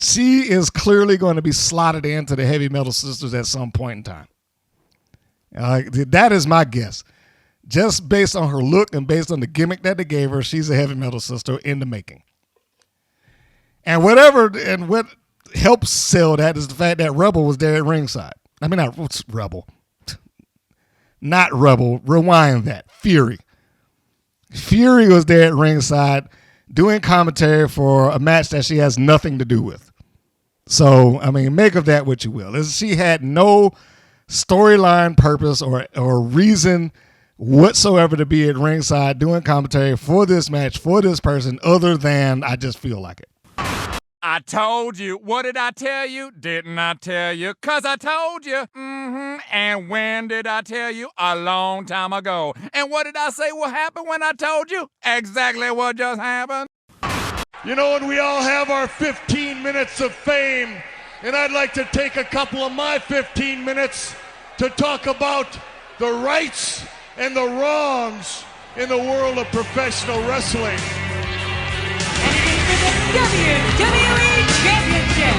she is clearly going to be slotted into the Heavy Metal Sisters at some point in time. That is my guess. Just based on her look and based on the gimmick that they gave her, she's a Heavy Metal Sister in the making. And what helps sell that is the fact that Rebel was there at ringside. I mean, not Rebel. Not Rebel. Rewind that. Fury. Fury was there at ringside doing commentary for a match that she has nothing to do with. So, I mean, make of that what you will. She had no storyline purpose or reason whatsoever to be at ringside doing commentary for this match, for this person, other than I just feel like it. I told you. What did I tell you? Didn't I tell you? 'Cause I told you. And when did I tell you? A long time ago. And what did I say will happen when I told you? Exactly what just happened. You know, and we all have our 15 minutes of fame. And I'd like to take a couple of my 15 minutes to talk about the rights and the wrongs in the world of professional wrestling. WWE Championship.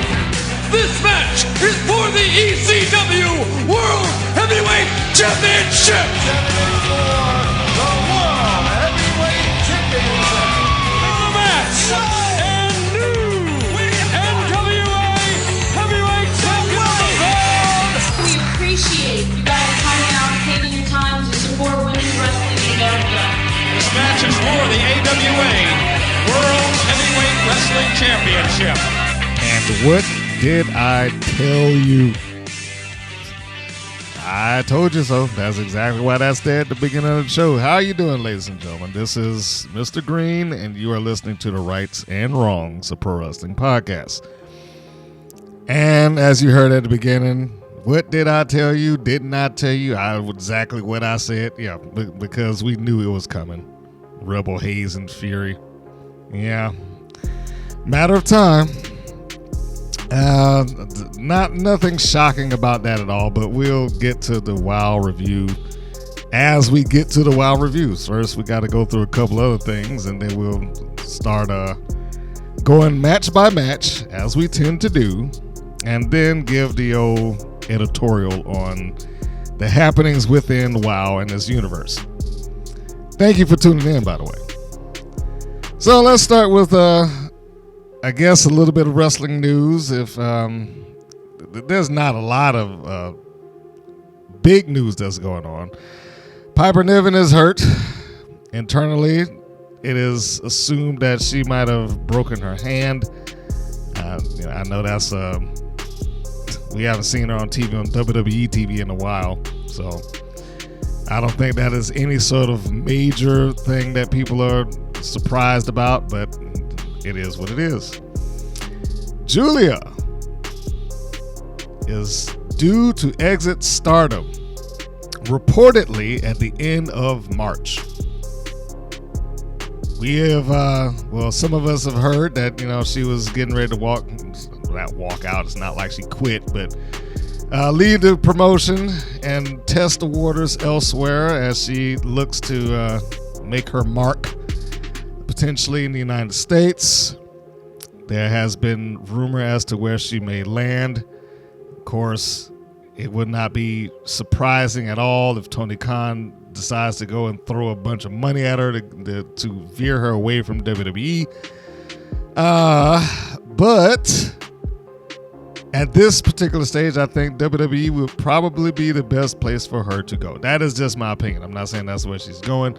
This match is for the ECW World Heavyweight Championship. For the World Heavyweight Championship. The match and new NWA Heavyweight Champion of the world. We appreciate you guys coming out and taking your time to support women's wrestling in America. This match is for the AWA World Heavyweight Wrestling Championship. And what did I tell you? I told you so. That's exactly why that's there at the beginning of the show. How are you doing, ladies and gentlemen? This is Mr. Green, and you are listening to the Rights and Wrongs of Pro Wrestling Podcast. And as you heard at the beginning, what did I tell you? Didn't I tell you? Exactly what I said. Yeah, because we knew it was coming. Rebel, Hayes, and Fury. Yeah, matter of time. Nothing shocking about that at all, but we'll get to the WoW review as we get to the WoW reviews. First, we got to go through a couple other things, and then we'll start going match by match, as we tend to do, and then give the old editorial on the happenings within WoW and this universe. Thank you for tuning in, by the way. So let's start with, I guess, a little bit of wrestling news. If there's not a lot of big news that's going on. Piper Niven is hurt. Internally, it is assumed that she might have broken her hand. I know that's we haven't seen her on TV, on WWE TV in a while, so I don't think that is any sort of major thing that people are surprised about, but it is what it is. Julia is due to exit Stardom reportedly at the end of March. We have, some of us have heard that, she was getting ready to walk out. It's not like she quit, but leave the promotion and test the waters elsewhere as she looks to make her mark potentially in the United States. There has been rumor as to where she may land. Of course, it would not be surprising at all if Tony Khan decides to go and throw a bunch of money at her to veer her away from WWE. But at this particular stage, I think WWE would probably be the best place for her to go. That is just my opinion. I'm not saying that's where she's going,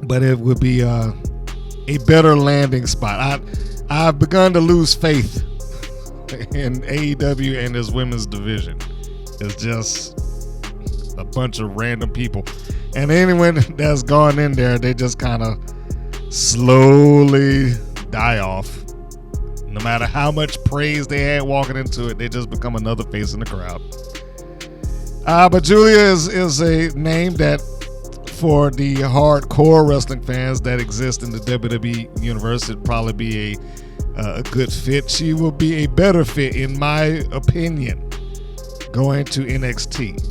but it would be a better landing spot. I've begun to lose faith in AEW and this women's division. It's just a bunch of random people. And anyone that's gone in there, they just kind of slowly die off. No matter how much praise they had walking into it, they just become another face in the crowd. But Julia is a name that, for the hardcore wrestling fans that exist in the WWE universe, it'd probably be a good fit. She will be a better fit, in my opinion, going to NXT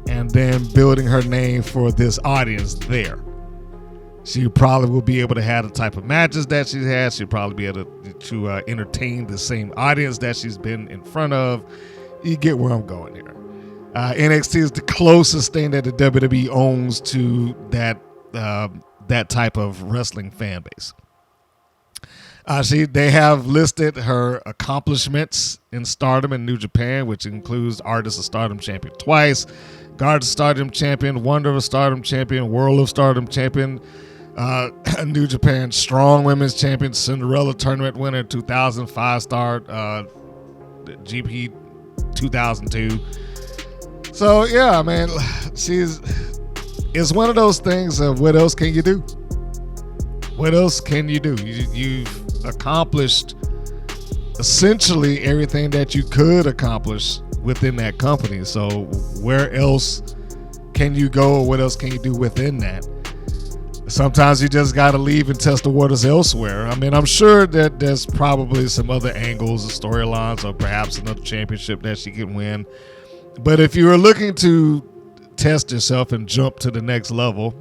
and then building her name for this audience there. She probably will be able to have the type of matches that she's had. She'll probably be able to entertain the same audience that she's been in front of. You get where I'm going here. NXT is the closest thing that the WWE owns to that type of wrestling fan base. They have listed her accomplishments in Stardom and New Japan, which includes Artist of Stardom champion twice, Guard of Stardom champion, Wonder of Stardom champion, World of Stardom champion, New Japan Strong Women's champion, Cinderella tournament winner, 2005 star, GP 2002. So yeah, man, it's one of those things of what else can you do? What else can you do? You've accomplished essentially everything that you could accomplish within that company. So where else can you go, or what else can you do within that? Sometimes you just got to leave and test the waters elsewhere. I mean, I'm sure that there's probably some other angles or storylines, or perhaps another championship that she can win. But if you are looking to test yourself and jump to the next level,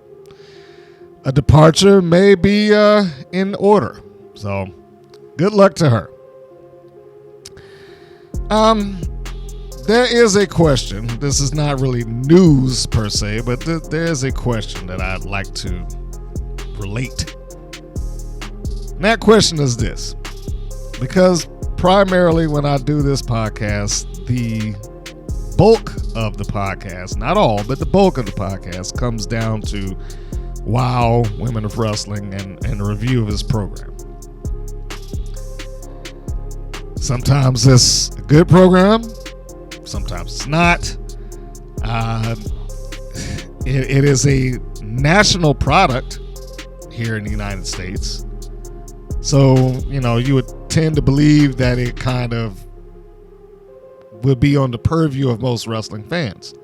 a departure may be in order. So good luck to her. There is a question. This is not really news per se, but there is a question that I'd like to relate. And that question is this. Because primarily when I do this podcast, the bulk of the podcast, not all, but the bulk of the podcast comes down to WOW, Women of Wrestling, and a review of this program. Sometimes it's a good program, sometimes it's not. It is a national product here in the United States. So, you would tend to believe that it kind of would be on the purview of most wrestling fans.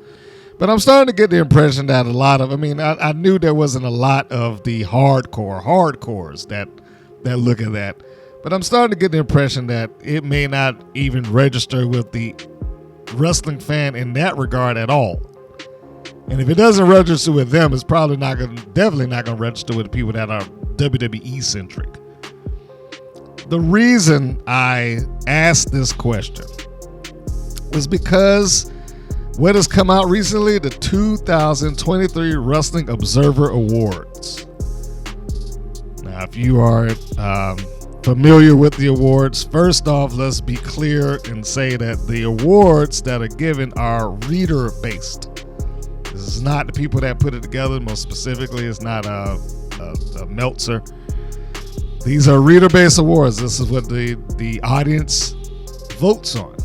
But I'm starting to get the impression that I knew there wasn't a lot of the hardcores that look at that. But I'm starting to get the impression that it may not even register with the wrestling fan in that regard at all. And if it doesn't register with them, it's definitely not going to register with the people that are WWE centric. The reason I asked this question was because what has come out recently, the 2023 Wrestling Observer Awards. Now, if you are familiar with the awards, first off, let's be clear and say that the awards that are given are reader-based. This is not the people that put it together. Most specifically, it's not a Meltzer. These are reader-based awards. This is what the audience votes on.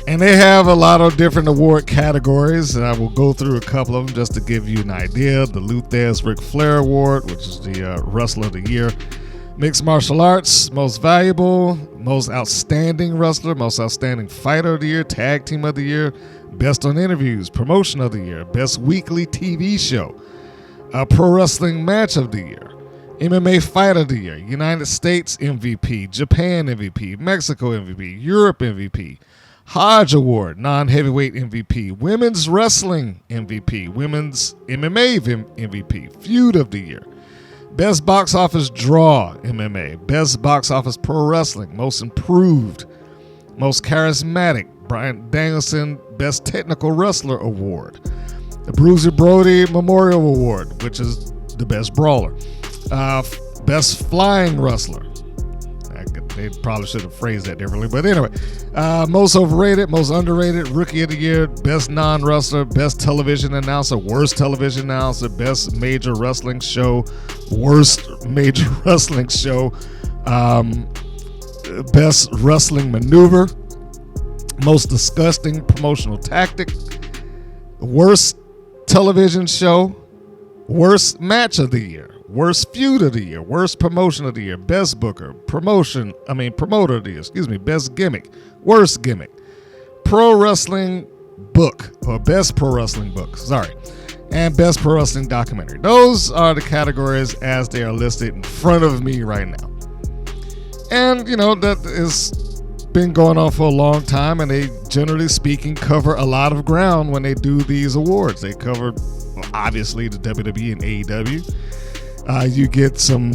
And they have a lot of different award categories, and I will go through a couple of them just to give you an idea. The Luthez Ric Flair Award, which is the Wrestler of the Year. Mixed Martial Arts, Most Valuable, Most Outstanding Wrestler, Most Outstanding Fighter of the Year, Tag Team of the Year, Best on Interviews, Promotion of the Year, Best Weekly TV Show, Pro Wrestling Match of the Year, MMA Fight of the Year, United States MVP, Japan MVP, Mexico MVP, Europe MVP, Hodge Award, Non-Heavyweight MVP, Women's Wrestling MVP, Women's MMA MVP, Feud of the Year, Best Box Office Draw MMA, Best Box Office Pro Wrestling, Most Improved, Most Charismatic, Bryan Danielson Best Technical Wrestler Award, the Bruiser Brody Memorial Award, which is the Best Brawler, Best Flying Wrestler. They probably should have phrased that differently, but anyway, Most Overrated, Most Underrated, Rookie of the Year, Best Non-Wrestler, Best Television Announcer, Worst Television Announcer, Best Major Wrestling Show, Worst Major Wrestling Show, Best Wrestling Maneuver, Most Disgusting Promotional Tactic, Worst Television Show, Worst Match of the Year, Worst Feud of the Year, Worst Promotion of the Year, Best Booker, Promoter of the Year, Best Gimmick, Worst Gimmick, Pro Wrestling Book, or Best Pro Wrestling Book, and Best Pro Wrestling Documentary. Those are the categories as they are listed in front of me right now. And, that has been going on for a long time, and they, generally speaking, cover a lot of ground when they do these awards. They cover obviously the WWE and AEW. You get some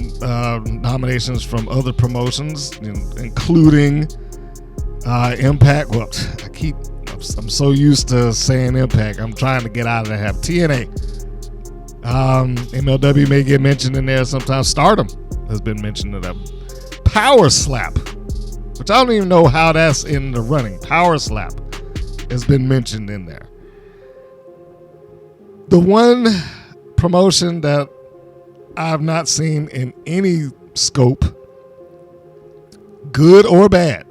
nominations from other promotions, including Impact. Well, I'm so used to saying Impact. I'm trying to get out of that habit. TNA. MLW may get mentioned in there sometimes. Stardom has been mentioned in that. Power Slap, which I don't even know how that's in the running. Power Slap has been mentioned in there. The one promotion that I've not seen in any scope, good or bad,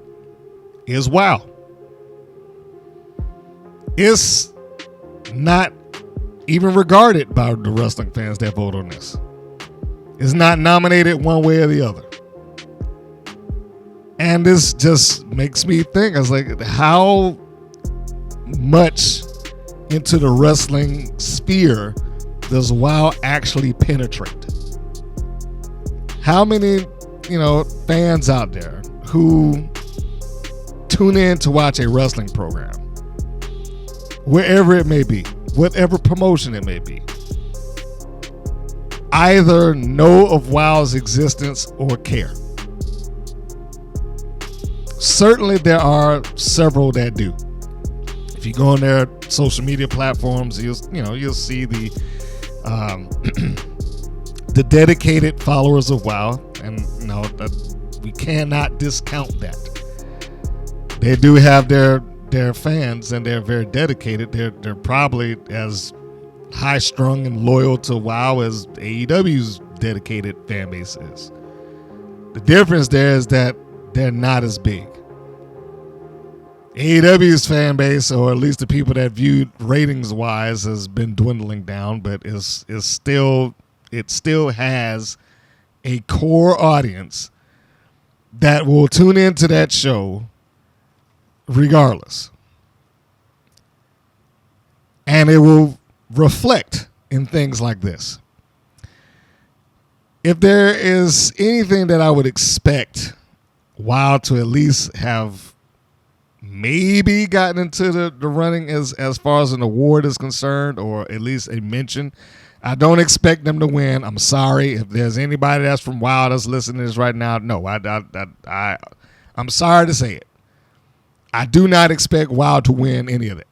is WoW. It's not even regarded by the wrestling fans that vote on this. It's not nominated one way or the other. And this just makes me think, I was like, how much into the wrestling sphere does WoW actually penetrate? How many, fans out there who tune in to watch a wrestling program, wherever it may be, whatever promotion it may be, either know of WoW's existence or care? Certainly there are several that do. If you go on their social media platforms, you'll see the the dedicated followers of WoW, and we cannot discount that. They do have their fans, and they're very dedicated. They're probably as high strung and loyal to WoW as AEW's dedicated fan base is. The difference there is that they're not as big. AEW's fan base, or at least the people that viewed ratings wise, has been dwindling down, but it still has a core audience that will tune into that show regardless. And it will reflect in things like this. If there is anything that I would expect WoW to at least have maybe gotten into the running as far as an award is concerned, or at least a mention, I don't expect them to win. I'm sorry if there's anybody that's from WoW that's listening to this right now. No, I'm sorry to say it. I do not expect WoW to win any of it.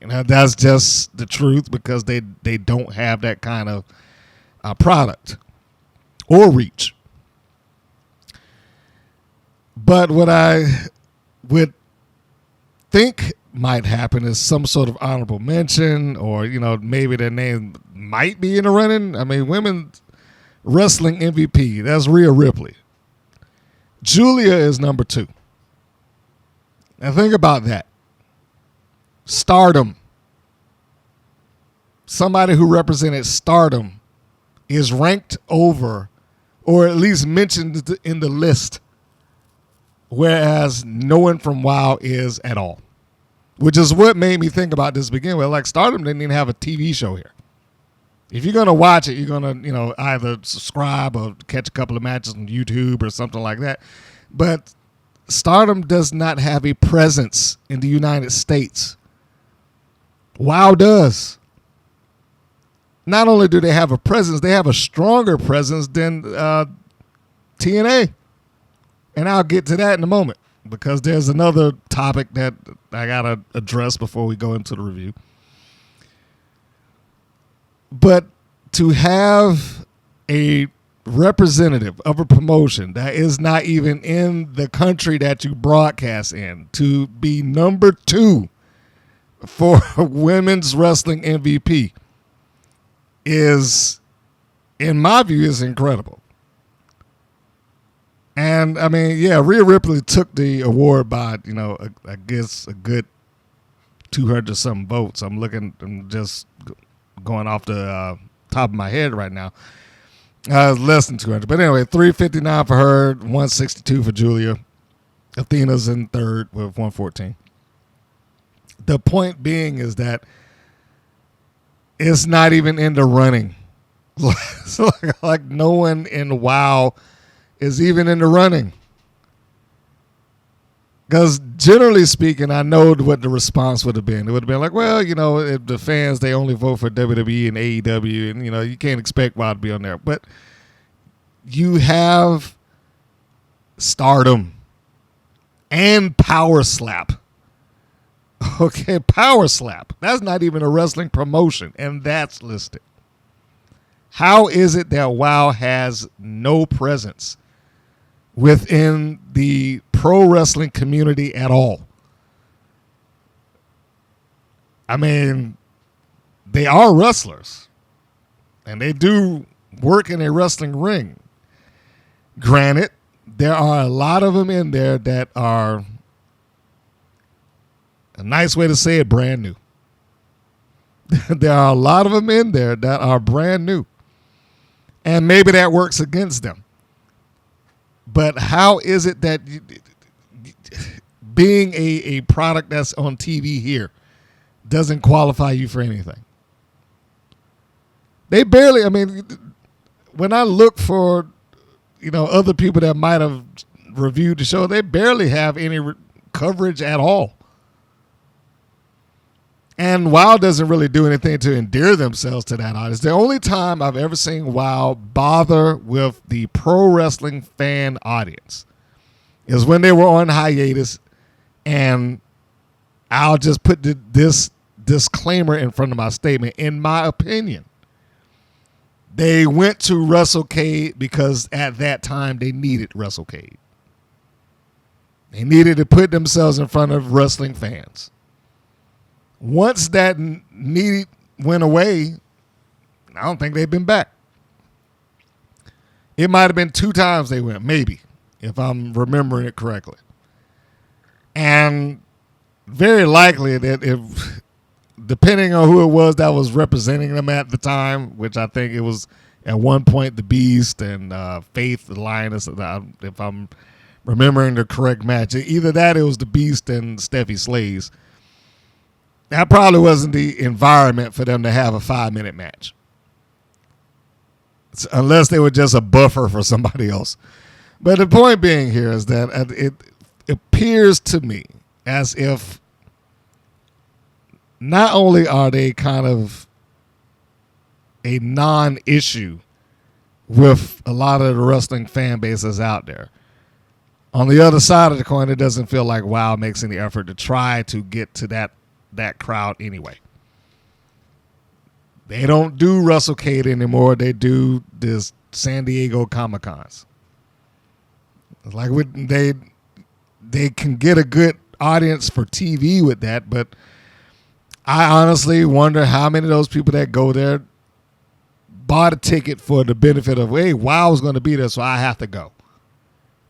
That's just the truth, because they don't have that kind of product or reach. But what I would think might happen is some sort of honorable mention, or maybe their name might be in the running. I mean, women's wrestling MVP, that's Rhea Ripley. Julia is number 2. Now think about that. Stardom. Somebody who represented Stardom is ranked over, or at least mentioned in the list, whereas no one from WoW is at all. Which is what made me think about this to begin with. Like, Stardom didn't even have a TV show here. If you're going to watch it, you're going to, either subscribe or catch a couple of matches on YouTube or something like that. But Stardom does not have a presence in the United States. WoW does. Not only do they have a presence, they have a stronger presence than TNA. And I'll get to that in a moment, because there's another topic that I got to address before we go into the review. But to have a representative of a promotion that is not even in the country that you broadcast in, to be number 2 for women's wrestling MVP is, in my view, is incredible. And I mean, yeah, Rhea Ripley took the award by, I guess a good 200 something votes. I'm just going off the top of my head right now. Less than 200. But anyway, 359 for her, 162 for Julia. Athena's in third with 114. The point being is that it's not even in the running. So like no one in WoW is even in the running. Because generally speaking, I know what the response would have been. It would have been like, well, if the fans, they only vote for WWE and AEW, and, you can't expect WoW to be on there. But you have Stardom and Power Slap. Okay, Power Slap. That's not even a wrestling promotion, and that's listed. How is it that WoW has no presence within the pro wrestling community at all? I mean, they are wrestlers, and they do work in a wrestling ring. Granted, there are a lot of them in there that are, a nice way to say it, brand new. There are a lot of them in there that are brand new. And maybe that works against them. But how is it that being a product that's on TV here doesn't qualify you for anything? They barely, when I look for, other people that might have reviewed the show, they barely have any coverage at all. And WoW doesn't really do anything to endear themselves to that audience. The only time I've ever seen WoW bother with the pro wrestling fan audience is when they were on hiatus, and I'll just put this disclaimer in front of my statement. In my opinion, they went to WrestleCade because at that time they needed WrestleCade. They needed to put themselves in front of wrestling fans. Once that need went away, I don't think they've been back. It might have been 2 times they went, maybe, if I'm remembering it correctly. And very likely that if, depending on who it was that was representing them at the time, which I think it was at one point the Beast and Faith, the Lioness, if I'm remembering the correct match. Either that or it was the Beast and Steffi Slays. That probably wasn't the environment for them to have a 5-minute match. Unless they were just a buffer for somebody else. But the point being here is that it appears to me as if not only are they kind of a non-issue with a lot of the wrestling fan bases out there, on the other side of the coin, it doesn't feel like WoW makes any effort to try to get to that crowd anyway. They don't do WrestleCade anymore. They do this San Diego Comic-Cons. It's like they can get a good audience for TV with that, but I honestly wonder how many of those people that go there bought a ticket for the benefit of, hey, WoW's going to be there, so I have to go.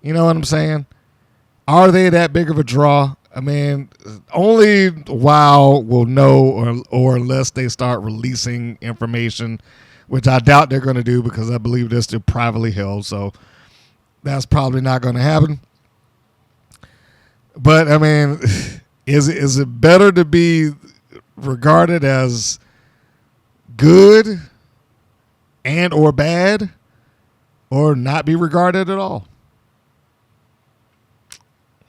You know what I'm saying? Are they that big of a draw? Only WoW will know, or unless they start releasing information, which I doubt they're going to do because I believe they're still privately held. So that's probably not going to happen. But is it better to be regarded as good and or bad, or not be regarded at all?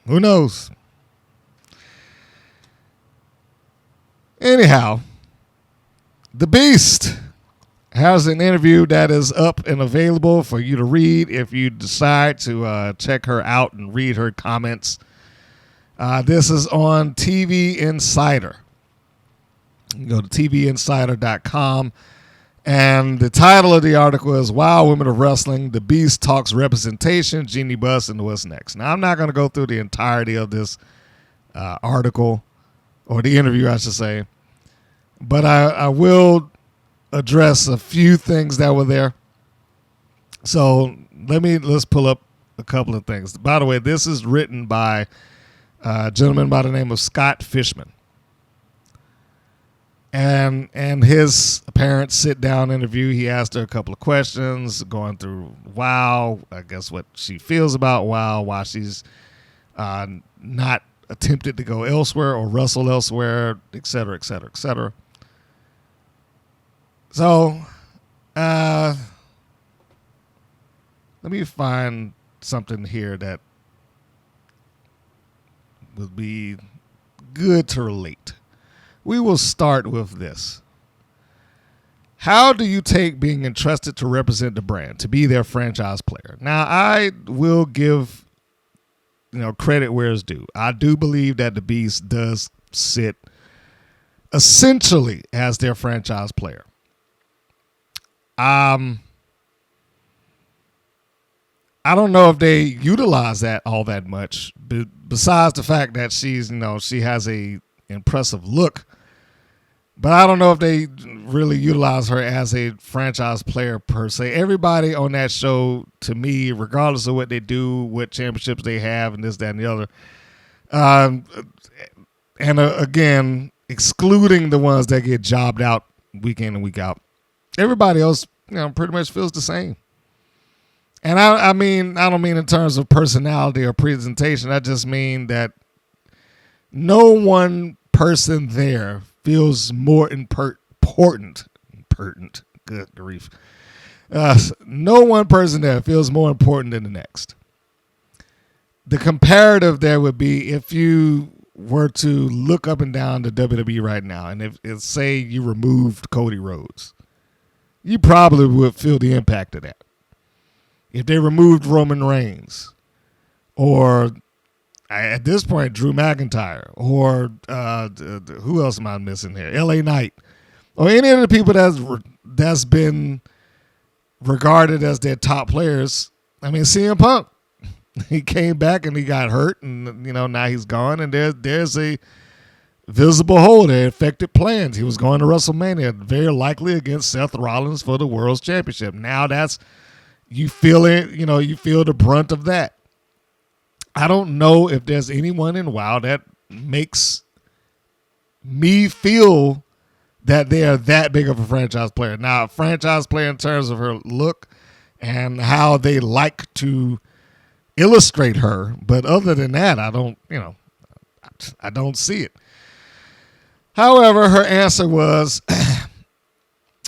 Who knows? Anyhow, the Beast has an interview that is up and available for you to read if you decide to check her out and read her comments. This is on TV Insider. You can go to TVinsider.com, and the title of the article is "Wow, Women of Wrestling, the Beast Talks Representation, Jeannie Buss, and What's Next." Now, I'm not going to go through the entirety of this article, or the interview, I should say. But I will address a few things that were there. So let's pull up a couple of things. By the way, this is written by a gentleman by the name of Scott Fishman. And his apparent sit-down interview, he asked her a couple of questions, going through WoW, I guess what she feels about WoW, why she's not attempted to go elsewhere or wrestle elsewhere, et cetera, et cetera, et cetera. So, let me find something here that would be good to relate. We will start with this. How do you take being entrusted to represent the brand, to be their franchise player? Now, I will give credit where it's due. I do believe that the Beast does sit essentially as their franchise player. I don't know if they utilize that all that much, besides the fact that she has a impressive look. But I don't know if they really utilize her as a franchise player per se. Everybody on that show, to me, regardless of what they do, what championships they have, and this, that, and the other, again, excluding the ones that get jobbed out week in and week out, everybody else, pretty much feels the same. And I don't mean in terms of personality or presentation. I just mean that no one person there feels more important. Good grief. No one person there feels more important than the next. The comparative there would be if you were to look up and down the WWE right now, and if say you removed Cody Rhodes, you probably would feel the impact of that. If they removed Roman Reigns, or at this point Drew McIntyre, or who else am I missing here? LA Knight, or any of the people that's been regarded as their top players. I mean, CM Punk, he came back and he got hurt, and now he's gone, and there's a visible hole there. Affected plans. He was going to WrestleMania, very likely against Seth Rollins for the World's Championship. Now you feel it, you feel the brunt of that. I don't know if there's anyone in WoW that makes me feel that they are that big of a franchise player. Now, a franchise player in terms of her look and how they like to illustrate her, but other than that, I don't see it. However, her answer was,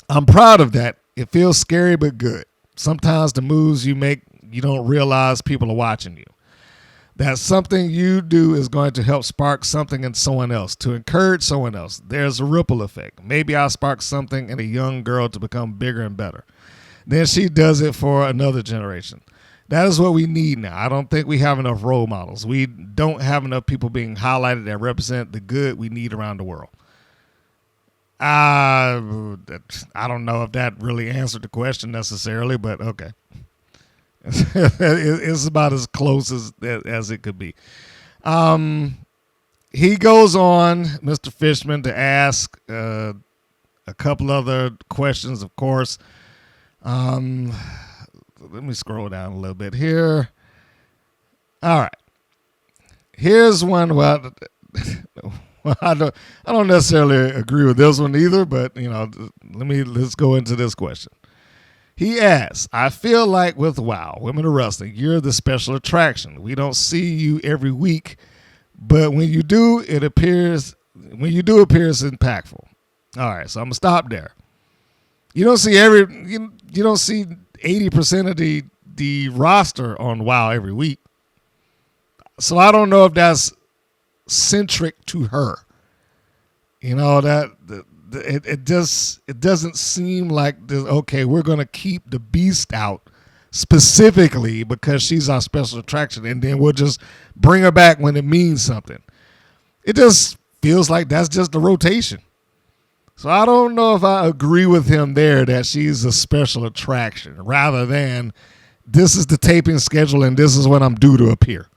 I'm proud of that. It feels scary but good. Sometimes the moves you make, you don't realize people are watching you. That something you do is going to help spark something in someone else, to encourage someone else. There's a ripple effect. Maybe I'll spark something in a young girl to become bigger and better. Then she does it for another generation. That is what we need now. I don't think we have enough role models. We don't have enough people being highlighted that represent the good we need around the world. I don't know if that really answered the question necessarily, but okay. It's about as close as it could be. He goes on, Mr. Fishman, to ask a couple other questions, of course. Let me scroll down a little bit here. All right. Here's one. Well, I don't necessarily agree with this one either, but let's go into this question. He asks, I feel like with WoW, Women of Wrestling, you're the special attraction. We don't see you every week, but when you do, it appears impactful. All right, so I'm gonna stop there. You don't see you don't see 80% of the roster on WoW every week. So I don't know if that's centric to her. It doesn't seem like this, okay, we're going to keep the Beast out specifically because she's our special attraction, and then we'll just bring her back when it means something. It just feels like that's just the rotation. So I don't know if I agree with him there that she's a special attraction rather than this is the taping schedule and this is when I'm due to appear.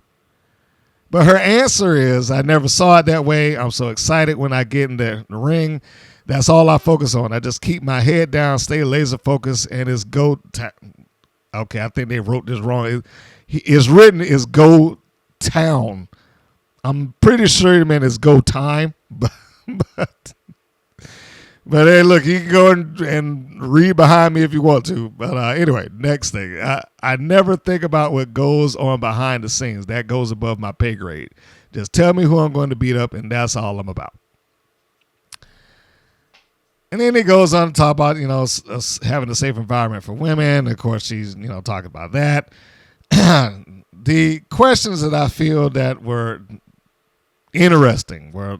But her answer is, I never saw it that way. I'm so excited when I get in the ring. That's all I focus on. I just keep my head down, stay laser focused, and it's go. Okay, I think they wrote this wrong. It's written is go town. I'm pretty sure it meant it's go time, but hey, look, you can go and read behind me if you want to. But anyway, next thing. I never think about what goes on behind the scenes. That goes above my pay grade. Just tell me who I'm going to beat up, and that's all I'm about. And then he goes on to talk about, having a safe environment for women. Of course, she's, talking about that. The questions that I feel that were interesting. Where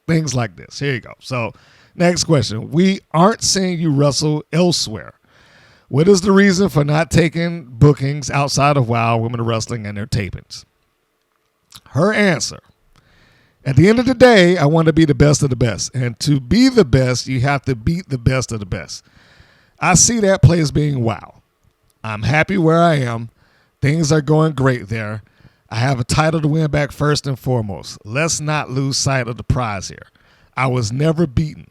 things like this. Here you go. So, next question. We aren't seeing you wrestle elsewhere. What is the reason for not taking bookings outside of WoW Women of Wrestling and their tapings? Her answer. At the end of the day, I want to be the best of the best. And to be the best, you have to beat the best of the best. I see that place being WoW. I'm happy where I am. Things are going great there. I have a title to win back first and foremost. Let's not lose sight of the prize here. I was never beaten.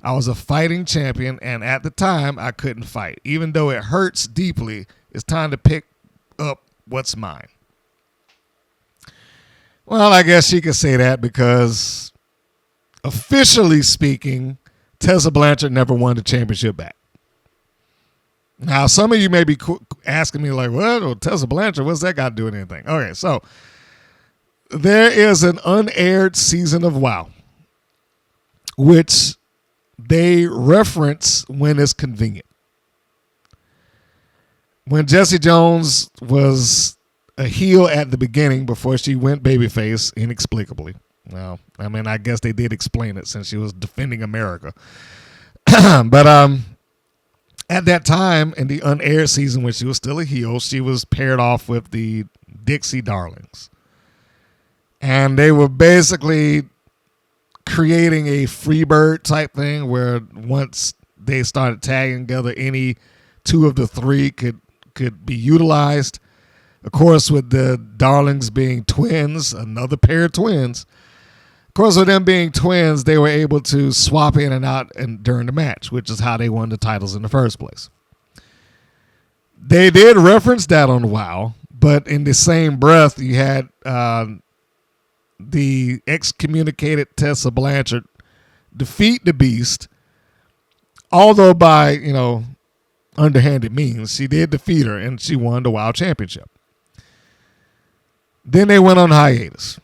I was a fighting champion, and at the time, I couldn't fight. Even though it hurts deeply, it's time to pick up what's mine. Well, I guess she could say that because officially speaking, Tessa Blanchard never won the championship back. Now, some of you may be asking me like, what? Well, Tessa Blanchard, what's that got to do with anything? Okay, so there is an unaired season of WoW, which they reference when it's convenient. When Jessie Jones was a heel at the beginning before she went babyface inexplicably. Well, I mean, I guess they did explain it since she was defending America. But at that time in the unaired season when she was still a heel, she was paired off with the Dixie Darlings. And they were basically creating a Freebird type thing where once they started tagging together, any two of the three could be utilized. Of course, with the Darlings being twins, another pair of twins. Of course, with them being twins, they were able to swap in and out during the match, which is how they won the titles in the first place. They did reference that on WoW, but in the same breath, you had the excommunicated Tessa Blanchard defeat the Beast, although by, underhanded means. She did defeat her, and she won the WoW Championship. Then they went on hiatus.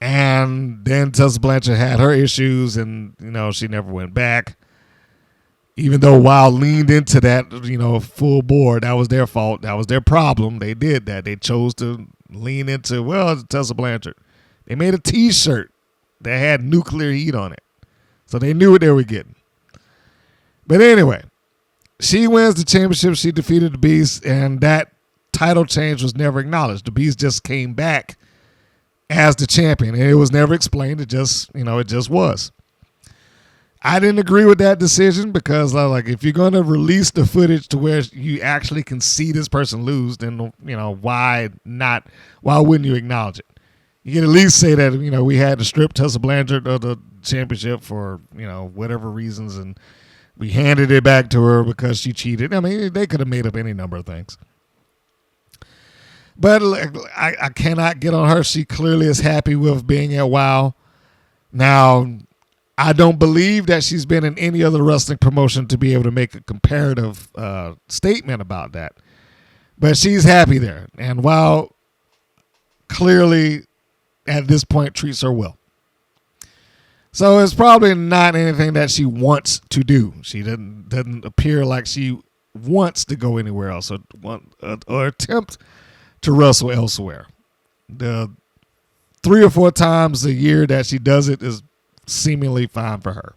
And then Tessa Blanchard had her issues, and, she never went back. Even though WoW leaned into that, full board, that was their fault. That was their problem. They did that. They chose to lean into, it's Tessa Blanchard. They made a T-shirt that had nuclear heat on it. So they knew what they were getting. But anyway, she wins the championship. She defeated the Beast, and that title change was never acknowledged. The Beast just came back as the champion, and it was never explained. It just, it just was. I didn't agree with that decision because, if you're going to release the footage to where you actually can see this person lose, then, why not? Why wouldn't you acknowledge it? You can at least say that, we had to strip Tessa Blanchard of the championship for, whatever reasons, and we handed it back to her because she cheated. I mean, they could have made up any number of things. But I cannot get on her. She clearly is happy with being at WoW. Now, I don't believe that she's been in any other wrestling promotion to be able to make a comparative statement about that. But she's happy there. And WoW clearly, at this point, treats her well. So it's probably not anything that she wants to do. She doesn't appear like she wants to go anywhere else or attempt to wrestle elsewhere. The 3 or 4 times a year that she does it is seemingly fine for her.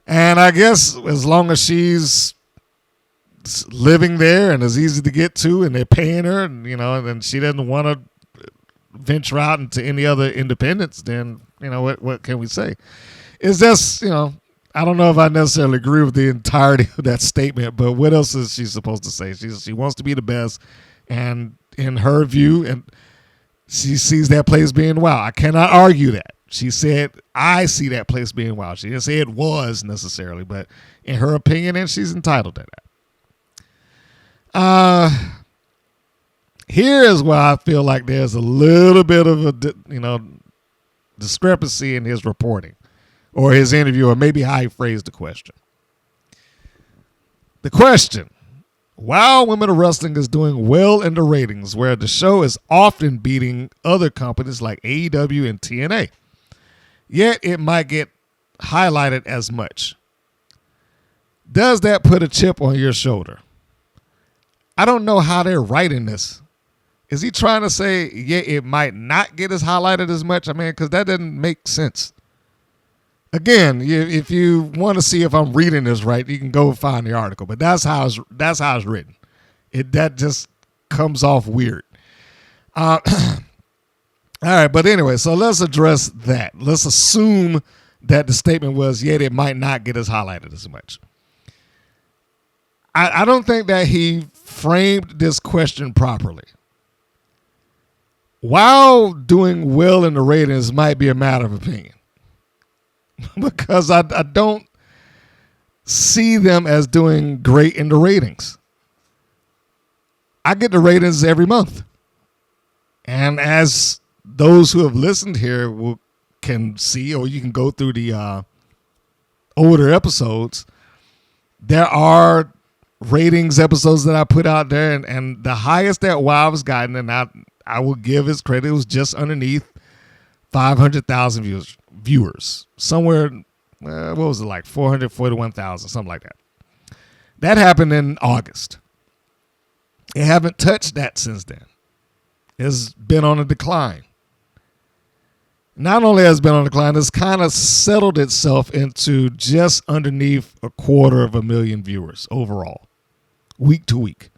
And I guess as long as she's living there and is easy to get to and they're paying her, and and she doesn't want to venture out into any other independents, then what can we say? It's just, I don't know if I necessarily agree with the entirety of that statement, but what else is she supposed to say? She wants to be the best. And in her view, and she sees that place being WoW. I cannot argue that. She said, I see that place being WoW. She didn't say it was necessarily, but in her opinion, and she's entitled to that. Here is where I feel like there's a little bit of a, discrepancy in his reporting or his interview, or maybe how he phrased the question. The question: WoW Women of Wrestling is doing well in the ratings, where the show is often beating other companies like AEW and TNA. Yet it might get highlighted as much. Does that put a chip on your shoulder? I don't know how they're writing this, Is he trying to say, yeah, it might not get as highlighted as much? I mean, because that doesn't make sense. Again, if you want to see if I'm reading this right, you can go find the article. But that's how it's written. That just comes off weird. All right, but anyway, so let's address that. Let's assume that the statement was, yet it might not get as highlighted as much. I don't think that he framed this question properly. While doing well in the ratings might be a matter of opinion. Because I don't see them as doing great in the ratings. I get the ratings every month. And as those who have listened here can see, or you can go through the older episodes, there are ratings episodes that I put out there, and the highest that WoW has gotten, and I will give his credit, it was just underneath 500,000 viewers. Somewhere, what was it, like 441,000, something like that. That happened in August. They haven't touched that since then. It's been on a decline. Not only has it been on a decline, it's kind of settled itself into just underneath 250,000 viewers overall, week to week.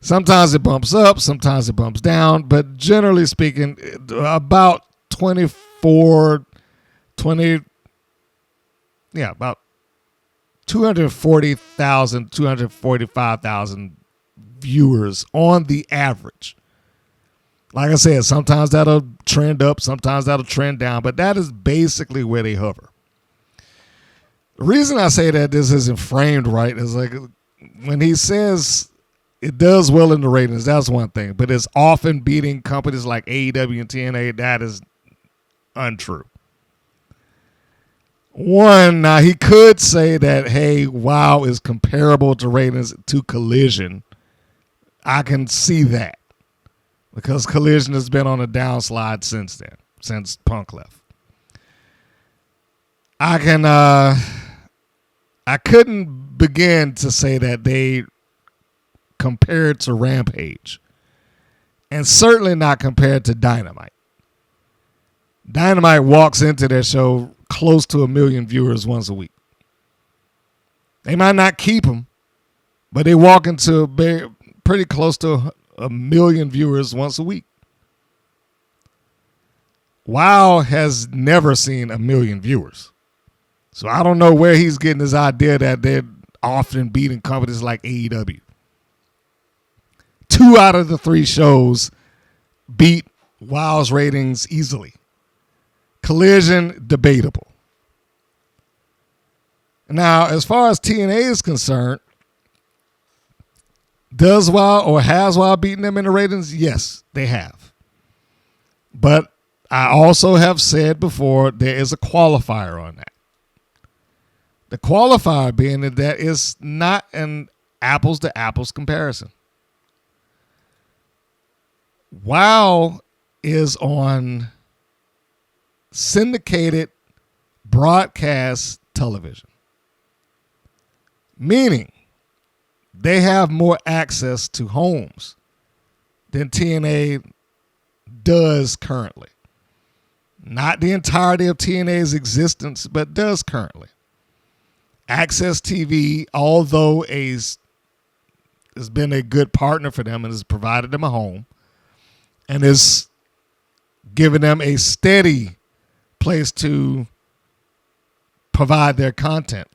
Sometimes it bumps up, sometimes it bumps down, but generally speaking, about 240,000, 245,000 viewers on the average. Like I said, sometimes that'll trend up, sometimes that'll trend down, but that is basically where they hover. The reason I say that this isn't framed right is like when he says it does well in the ratings, that's one thing, but it's often beating companies like AEW and TNA, that is untrue. One, now he could say that, hey, WoW is comparable to ratings to Collision. I can see that. Because Collision has been on a downslide since then, since Punk left. I couldn't begin to say that they compared to Rampage. And certainly not compared to Dynamite. Dynamite walks into their show close to 1 million viewers once a week. They might not keep them, but they walk into pretty close to 1 million viewers once a week. WoW has never seen 1 million viewers. So I don't know where he's getting this idea that they're often beating companies like AEW. 2 out of the 3 shows beat WoW's ratings easily. Collision, debatable. Now, as far as TNA is concerned, does WoW or has WoW beaten them in the ratings? Yes, they have. But I also have said before there is a qualifier on that. The qualifier being that it's not an apples to apples comparison. WoW is on syndicated broadcast television, meaning they have more access to homes than TNA does currently. Not the entirety of TNA's existence, but does currently. Access TV, although has been a good partner for them and has provided them a home and has given them a steady place to provide their content.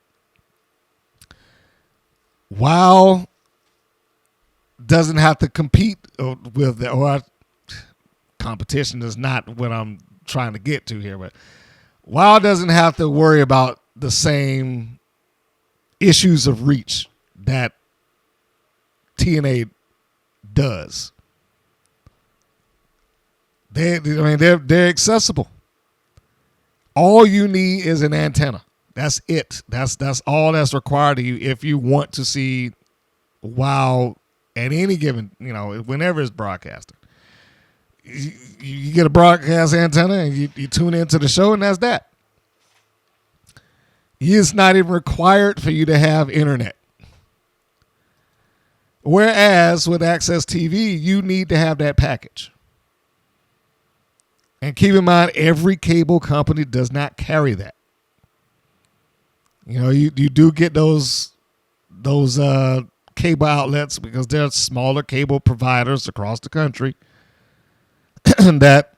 WoW doesn't have to compete with the, or competition is not what I'm trying to get to here, but WoW doesn't have to worry about the same issues of reach that TNA does. They're accessible. All you need is an antenna. That's it. That's all that's required of you if you want to see WoW at any given, whenever it's broadcasting. You get a broadcast antenna and you tune into the show, and that's that. It's not even required for you to have internet. Whereas with Access TV, you need to have that package. And keep in mind, every cable company does not carry that. You know, you do get those cable outlets because there are smaller cable providers across the country that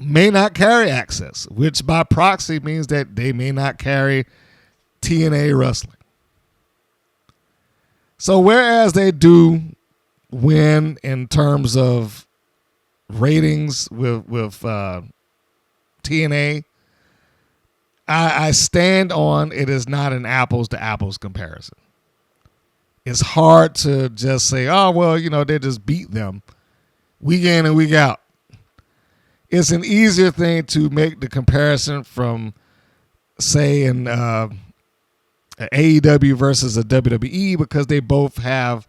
may not carry Access, which by proxy means that they may not carry TNA wrestling. So whereas they do win in terms of ratings with TNA, I stand on it is not an apples to apples comparison. It's hard to just say, oh, well, you know, they just beat them week in and week out. It's an easier thing to make the comparison from, say, an AEW versus a WWE because they both have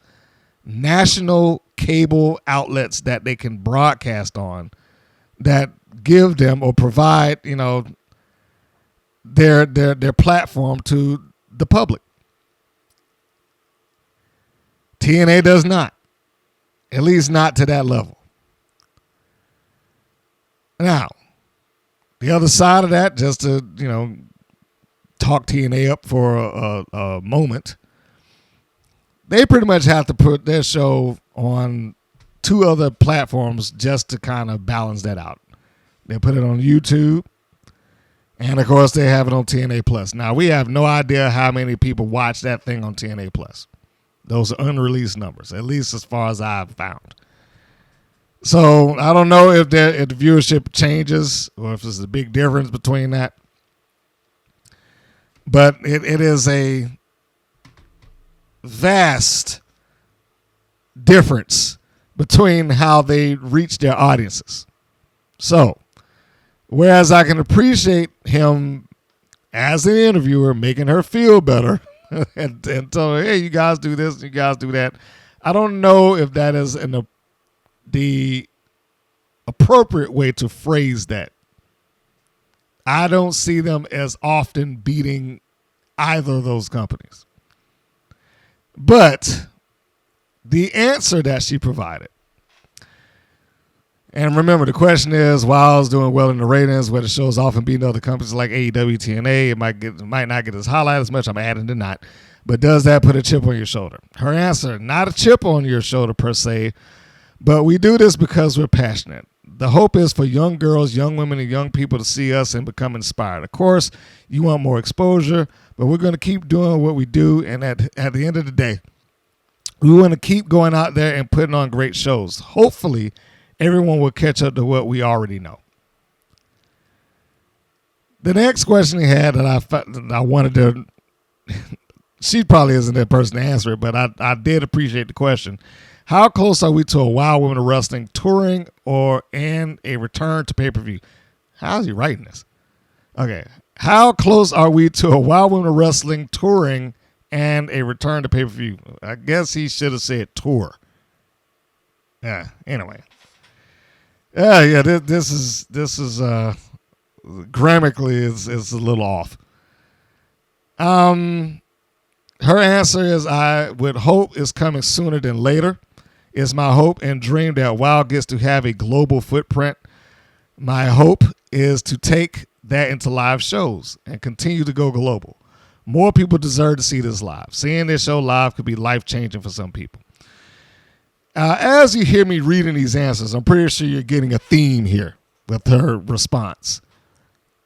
national cable outlets that they can broadcast on that give them or provide, you know, their platform to the public. TNA does not, at least not to that level. Now, the other side of that, just to, you know, talk TNA up for a moment, they pretty much have to put their show on 2 other platforms just to kind of balance that out. They put it on YouTube, and of course they have it on TNA Plus. Now, we have no idea how many people watch that thing on TNA Plus. Those are unreleased numbers, at least as far as I've found. So I don't know if the viewership changes or if there's a big difference between that. But it is a vast difference between how they reach their audiences. So, whereas I can appreciate him as an interviewer making her feel better and tell her, hey, you guys do this, you guys do that, I don't know if that is the appropriate way to phrase that. I don't see them as often beating either of those companies. But the answer that she provided, and remember, the question is, while it's doing well in the ratings, where the show's often beating other companies like AEW, TNA, it might not get as highlighted as much. I'm adding to not. But does that put a chip on your shoulder? Her answer, not a chip on your shoulder per se, but we do this because we're passionate. The hope is for young girls, young women, and young people to see us and become inspired. Of course, you want more exposure, but we're going to keep doing what we do. And at the end of the day, we want to keep going out there and putting on great shows. Hopefully, everyone will catch up to what we already know. The next question he had that I wanted to, she probably isn't that person to answer it, but I did appreciate the question. How close are we to a Wild Women of Wrestling touring and a return to pay-per-view? How is he writing this? Okay. How close are we to a Wild Women of Wrestling touring and a return to pay-per-view? I guess he should have said tour. Yeah, anyway. Yeah, this is grammatically is a little off. Her answer is, I would hope it's coming sooner than later. It's my hope and dream that WOW gets to have a global footprint. My hope is to take that into live shows and continue to go global. More people deserve to see this live. Seeing this show live could be life-changing for some people. As you hear me reading these answers, I'm pretty sure you're getting a theme here with her response.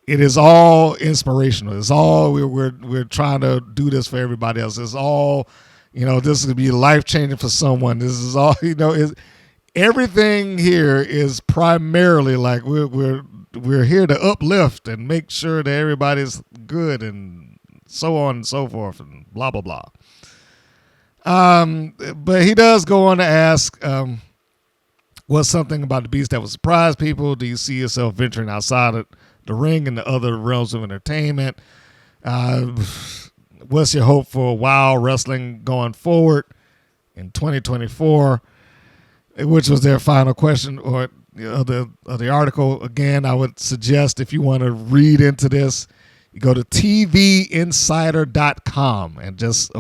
It is all inspirational. It's all we're trying to do this for everybody else. It's all, you know, this is going to be life-changing for someone. This is all, you know, everything here is primarily like we're here to uplift and make sure that everybody's good and so on and so forth and blah, blah, blah. But he does go on to ask, what's something about the Beast that would surprise people? Do you see yourself venturing outside of the ring and the other realms of entertainment? What's your hope for WOW Wrestling going forward in 2024? Which was their final question or the article. Again, I would suggest if you want to read into this, you go to tvinsider.com and just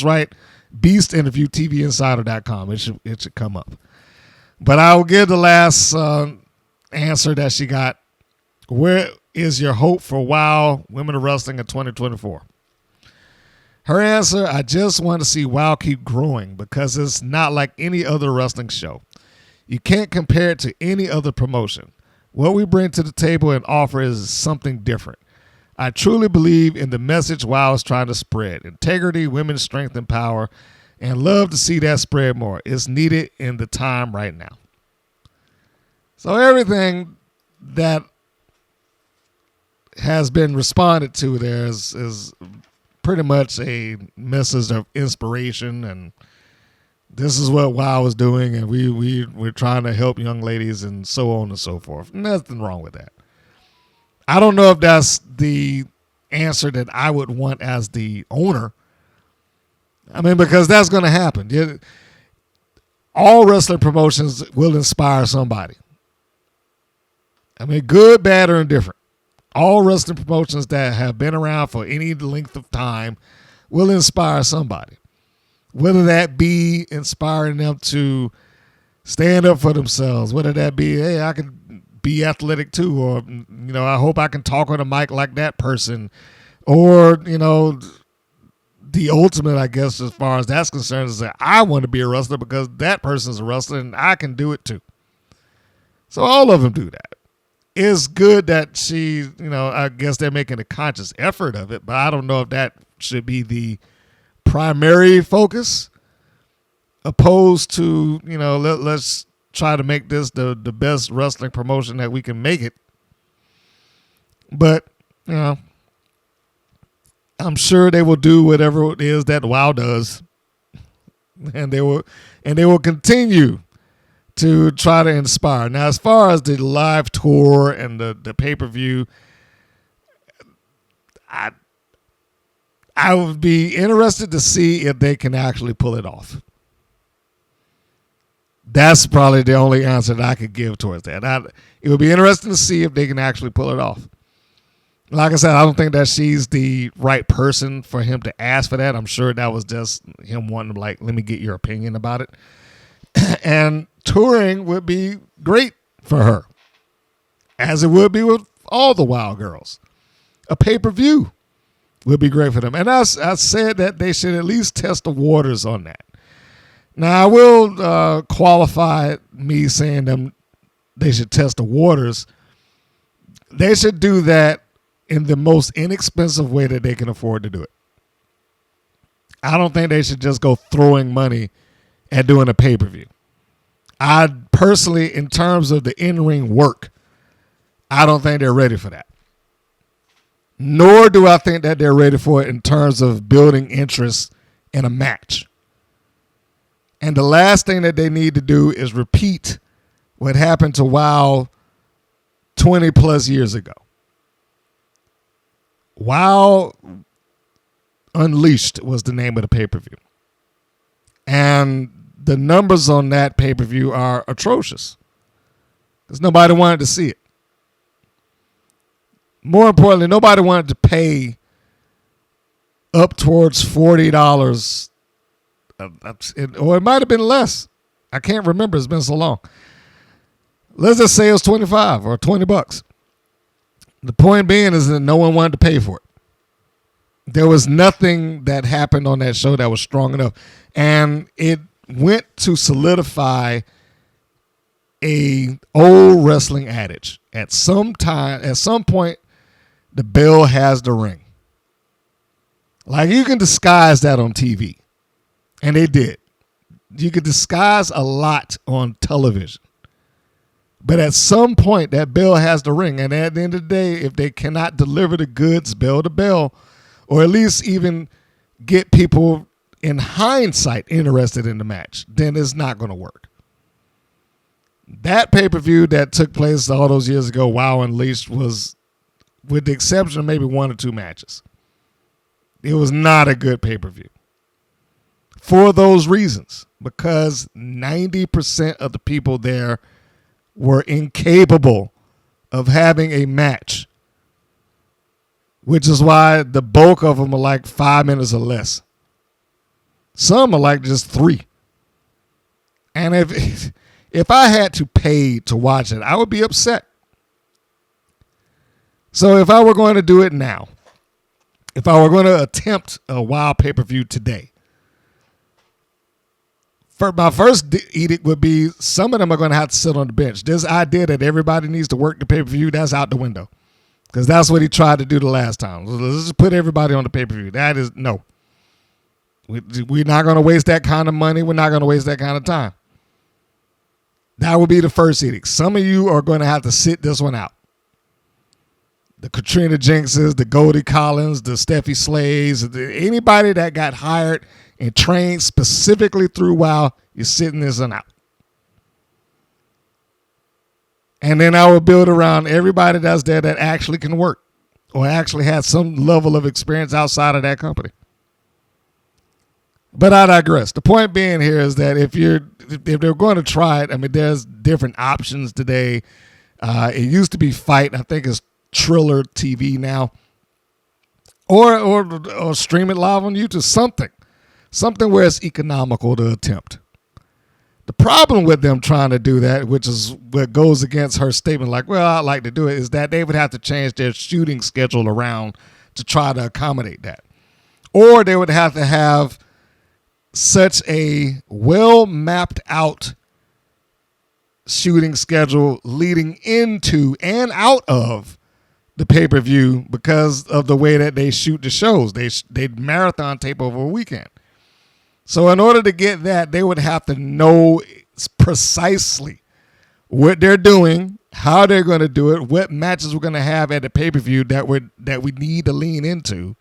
write Beast interview, TVinsider.com. It should come up. But I will give the last answer that she got. Where is your hope for WOW Women of Wrestling in 2024? Her answer, I just want to see WOW keep growing because it's not like any other wrestling show. You can't compare it to any other promotion. What we bring to the table and offer is something different. I truly believe in the message WOW is trying to spread. Integrity, women's strength and power, and love to see that spread more. It's needed in the time right now. So everything that has been responded to there is pretty much a message of inspiration, and this is what WOW is doing, and we're trying to help young ladies and so on and so forth. Nothing wrong with that. I don't know if that's the answer that I would want as the owner. I mean, because that's going to happen. All wrestling promotions will inspire somebody. I mean, good, bad, or indifferent. All wrestling promotions that have been around for any length of time will inspire somebody. Whether that be inspiring them to stand up for themselves, whether that be, hey, I can be athletic too, or, I hope I can talk on a mic like that person, or, the ultimate, I guess, as far as that's concerned, is that I want to be a wrestler because that person's a wrestler and I can do it too. So all of them do that. It's good that she, I guess they're making a conscious effort of it, but I don't know if that should be the primary focus opposed to, let's try to make this the best wrestling promotion that we can make it. But, I'm sure they will do whatever it is that WOW does. And they will continue to try to inspire. Now, as far as the live tour and the pay-per-view, I would be interested to see if they can actually pull it off. That's probably the only answer that I could give towards that. It would be interesting to see if they can actually pull it off. Like I said, I don't think that she's the right person for him to ask for that. I'm sure that was just him wanting to, let me get your opinion about it. And touring would be great for her, as it would be with all the WOW girls. A pay-per-view would be great for them. And I said that they should at least test the waters on that. Now, I will qualify me saying they should test the waters. They should do that in the most inexpensive way that they can afford to do it. I don't think they should just go throwing money at doing a pay-per-view. I personally, in terms of the in-ring work, I don't think they're ready for that. Nor do I think that they're ready for it in terms of building interest in a match. And the last thing that they need to do is repeat what happened to WOW 20 plus years ago. WOW Unleashed was the name of the pay-per-view. And the numbers on that pay-per-view are atrocious because nobody wanted to see it. More importantly, nobody wanted to pay up towards $40, or it might have been less. I can't remember. It's been so long. Let's just say it was $25 or $20. The point being is that no one wanted to pay for it. There was nothing that happened on that show that was strong enough. And it went to solidify a old wrestling adage. At some point, the bell has the ring. Like, you can disguise that on TV. And they did. You could disguise a lot on television. But at some point, that bell has to ring. And at the end of the day, if they cannot deliver the goods bell to bell, or at least even get people in hindsight interested in the match, then it's not going to work. That pay-per-view that took place all those years ago, WOW Unleashed, was, with the exception of maybe one or two matches, it was not a good pay-per-view. For those reasons, because 90% of the people there were incapable of having a match, which is why the bulk of them are like 5 minutes or less. Some are like just 3. And if I had to pay to watch it, I would be upset. So if I were going to do it now, if I were going to attempt a WoW pay-per-view today, my first edict would be some of them are going to have to sit on the bench. This idea that everybody needs to work the pay-per-view, that's out the window. Because that's what he tried to do the last time. Let's just put everybody on the pay-per-view. That is, no. We're not going to waste that kind of money. We're not going to waste that kind of time. That would be the first edict. Some of you are going to have to sit this one out. The Katrina Jinxes, the Goldie Collins, the Steffi Slays, anybody that got hired and trained specifically through WoW, you're sitting this one out. And then I will build around everybody that's there that actually can work or actually has some level of experience outside of that company. But I digress. The point being here is that if they're going to try it, I mean, there's different options today. It used to be Fight. I think it's Triller TV now. Or stream it live on YouTube. Something where it's economical to attempt. The problem with them trying to do that, which is what goes against her statement like, well, I'd like to do it, is that they would have to change their shooting schedule around to try to accommodate that. Or they would have to have such a well mapped out shooting schedule leading into and out of the pay-per-view because of the way that they shoot the shows. They marathon tape over a weekend. So in order to get that, they would have to know precisely what they're doing, how they're going to do it, what matches we're going to have at the pay-per-view that we need to lean into,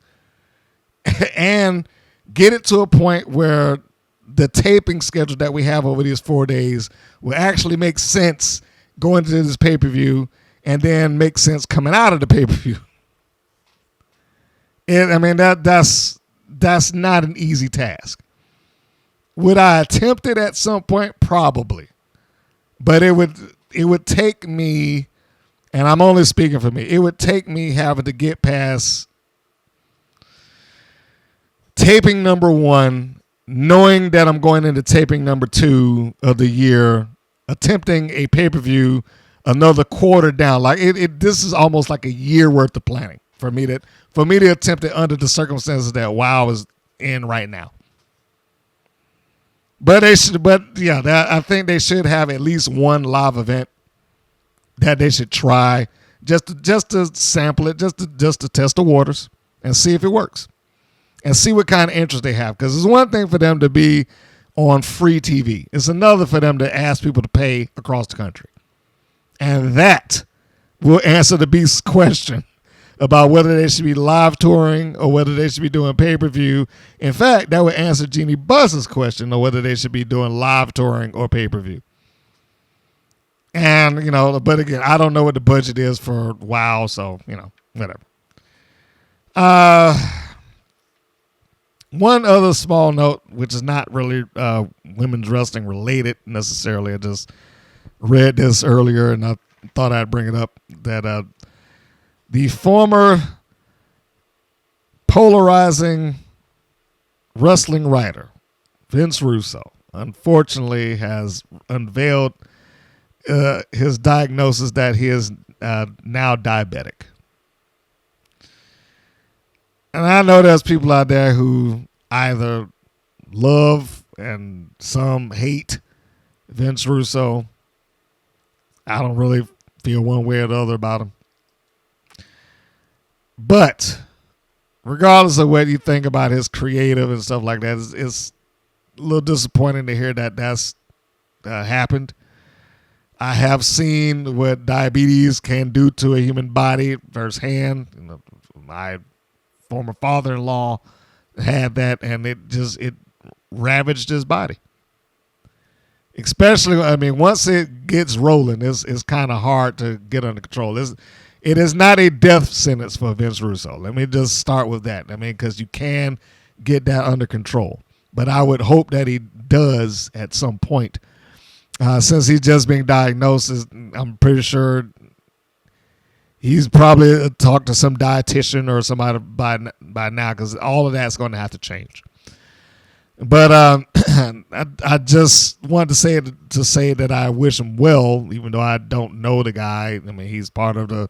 and get it to a point where the taping schedule that we have over these 4 days will actually make sense going to this pay-per-view and then make sense coming out of the pay-per-view. I mean, that's not an easy task. Would I attempt it at some point? Probably. But it would take me, and I'm only speaking for me, it would take me having to get past taping number 1, knowing that I'm going into taping number 2 of the year, attempting a pay-per-view another quarter down. Like this is almost like a year worth of planning for me to attempt it under the circumstances that WoW is in right now. But I think they should have at least one live event that they should try just to sample it, just to test the waters and see if it works and see what kind of interest they have. Because it's one thing for them to be on free TV. It's another for them to ask people to pay across the country. And that will answer the beast's question about whether they should be live touring or whether they should be doing pay-per-view. In fact, that would answer Jeannie Buzz's question on whether they should be doing live touring or pay-per-view. And, but again, I don't know what the budget is for WoW, so, whatever. One other small note, which is not really women's wrestling related necessarily. I just read this earlier and I thought I'd bring it up, that the former polarizing wrestling writer, Vince Russo, unfortunately has unveiled his diagnosis that he is now diabetic. And I know there's people out there who either love and some hate Vince Russo. I don't really feel one way or the other about him. But regardless of what you think about his creative and stuff like that, it's a little disappointing to hear that that's happened. I have seen what diabetes can do to a human body firsthand. My former father-in-law had that, and it ravaged his body. Especially, once it gets rolling, it's kind of hard to get under control. It is not a death sentence for Vince Russo. Let me just start with that. Because you can get that under control. But I would hope that he does at some point. Since he's just being diagnosed, I'm pretty sure he's probably talked to some dietitian or somebody by now, because all of that's going to have to change. But I just wanted to say that I wish him well, even though I don't know the guy. I mean, he's part of the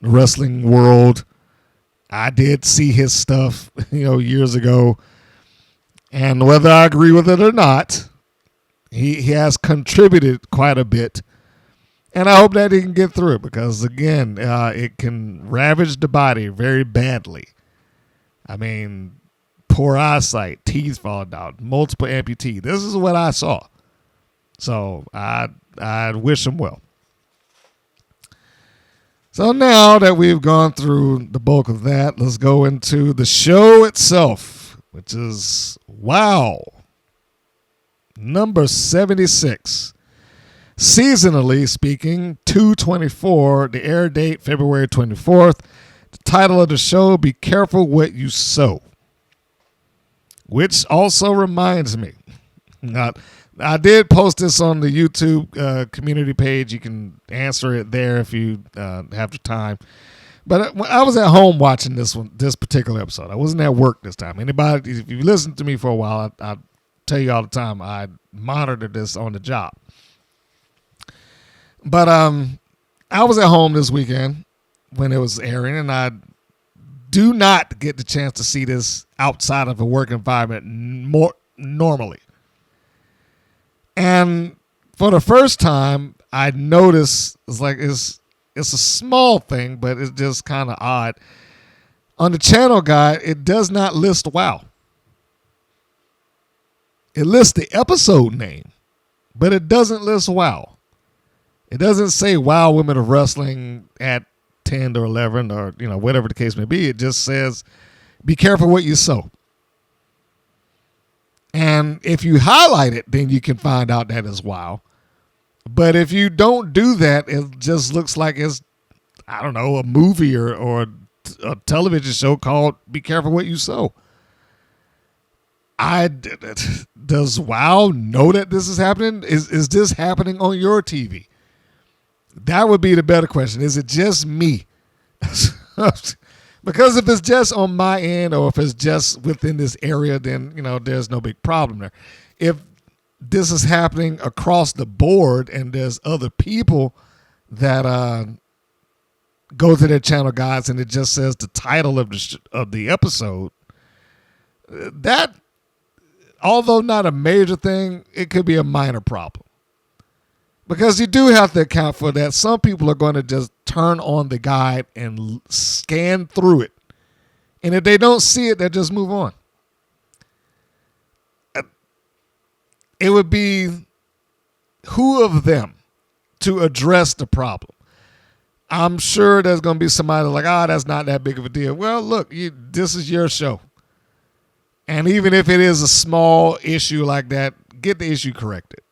wrestling world. I did see his stuff, years ago. And whether I agree with it or not, he has contributed quite a bit. And I hope that he can get through it because, again, it can ravage the body very badly. I mean, poor eyesight, teeth falling out, multiple amputees. This is what I saw. So I wish him well. So now that we've gone through the bulk of that, let's go into the show itself, which is WOW, number 76. Seasonally speaking, 2/24, the air date February 24th. The title of the show, Be Careful What You Sow. Which also reminds me, I did post this on the YouTube community page. You can answer it there if you have the time. But when I was at home watching this particular episode, I wasn't at work this time. Anybody, if you listen to me for a while, I tell you all the time, I monitored this on the job. But I was at home this weekend when it was airing, and I do not get the chance to see this outside of a work environment more normally. And for the first time, I noticed it's a small thing, but it's just kind of odd. On the channel guide, it does not list WOW. It lists the episode name, but it doesn't list WOW. It doesn't say WOW Women of Wrestling at 10 or 11 or, whatever the case may be. It just says, be careful what you sow. And if you highlight it, then you can find out that it's WOW. But if you don't do that, it just looks like it's, I don't know, a movie or a television show called Be Careful What You Sow. Does WOW know that this is happening? Is this happening on your TV? That would be the better question. Is it just me? Because if it's just on my end or if it's just within this area, then, there's no big problem there. If this is happening across the board and there's other people that go to their channel guides and it just says the title of the episode, that, although not a major thing, it could be a minor problem. Because you do have to account for that. Some people are going to just turn on the guide and scan through it. And if they don't see it, they'll just move on. It would be who of them to address the problem. I'm sure there's going to be somebody like, that's not that big of a deal. Well, look, this is your show. And even if it is a small issue like that, get the issue corrected.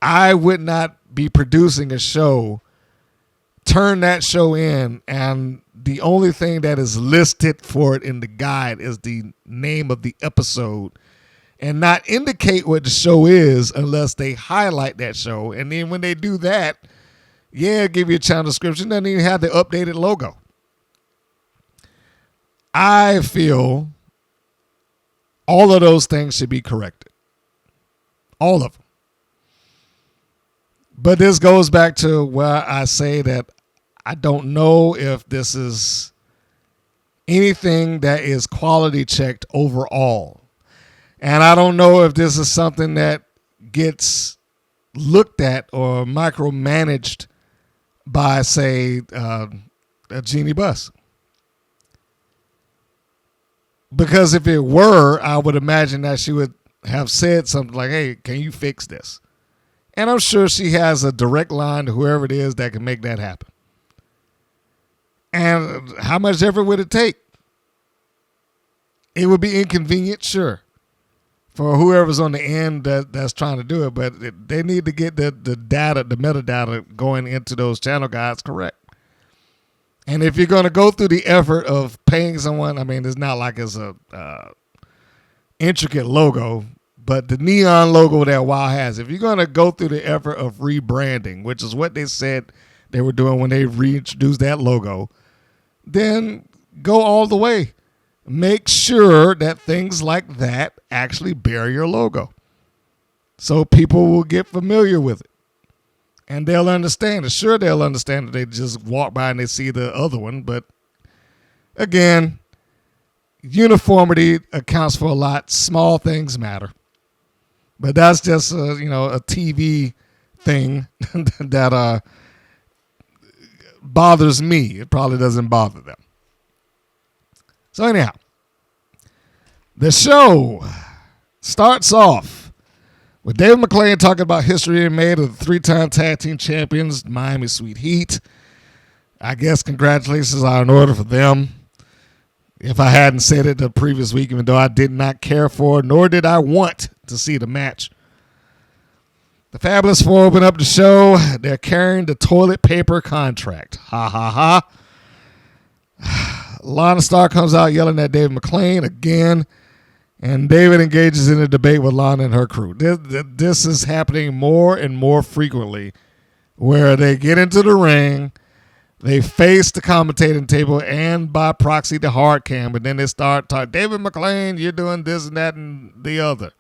I would not be producing a show, turn that show in, and the only thing that is listed for it in the guide is the name of the episode and not indicate what the show is unless they highlight that show. And then when they do that, give you a channel description. Doesn't even have the updated logo. I feel all of those things should be corrected. All of them. But this goes back to where I say that I don't know if this is anything that is quality checked overall. And I don't know if this is something that gets looked at or micromanaged by, say, a Jeannie Buss. Because if it were, I would imagine that she would have said something like, hey, can you fix this? And I'm sure she has a direct line to whoever it is that can make that happen. And how much effort would it take? It would be inconvenient, sure, for whoever's on the end that's trying to do it. But they need to get the data, the metadata going into those channel guides correct. And if you're going to go through the effort of paying someone, I mean, it's not like it's a intricate logo. But the neon logo that WOW has, if you're going to go through the effort of rebranding, which is what they said they were doing when they reintroduced that logo, then go all the way. make sure that things like that actually bear your logo, so people will get familiar with it. And they'll understand it. Sure, they'll understand that they just walk by and they see the other one. But again, uniformity accounts for a lot. Small things matter. But that's just a TV thing that bothers me. It probably doesn't bother them. So anyhow, the show starts off with David McClain talking about history being made of the 3-time tag team champions, Miami Sweet Heat. I guess congratulations are in order for them. If I hadn't said it the previous week, even though I did not care for, nor did I want to see the match. The Fabulous Four open up the show. They're carrying the toilet paper contract. Ha ha ha. Lana Starr comes out yelling at David McClain again. And David engages in a debate with Lana and her crew. This is happening more and more frequently, where they get into the ring, they face the commentating table and by proxy the hard cam, and then they start talking, David McClain, you're doing this and that and the other.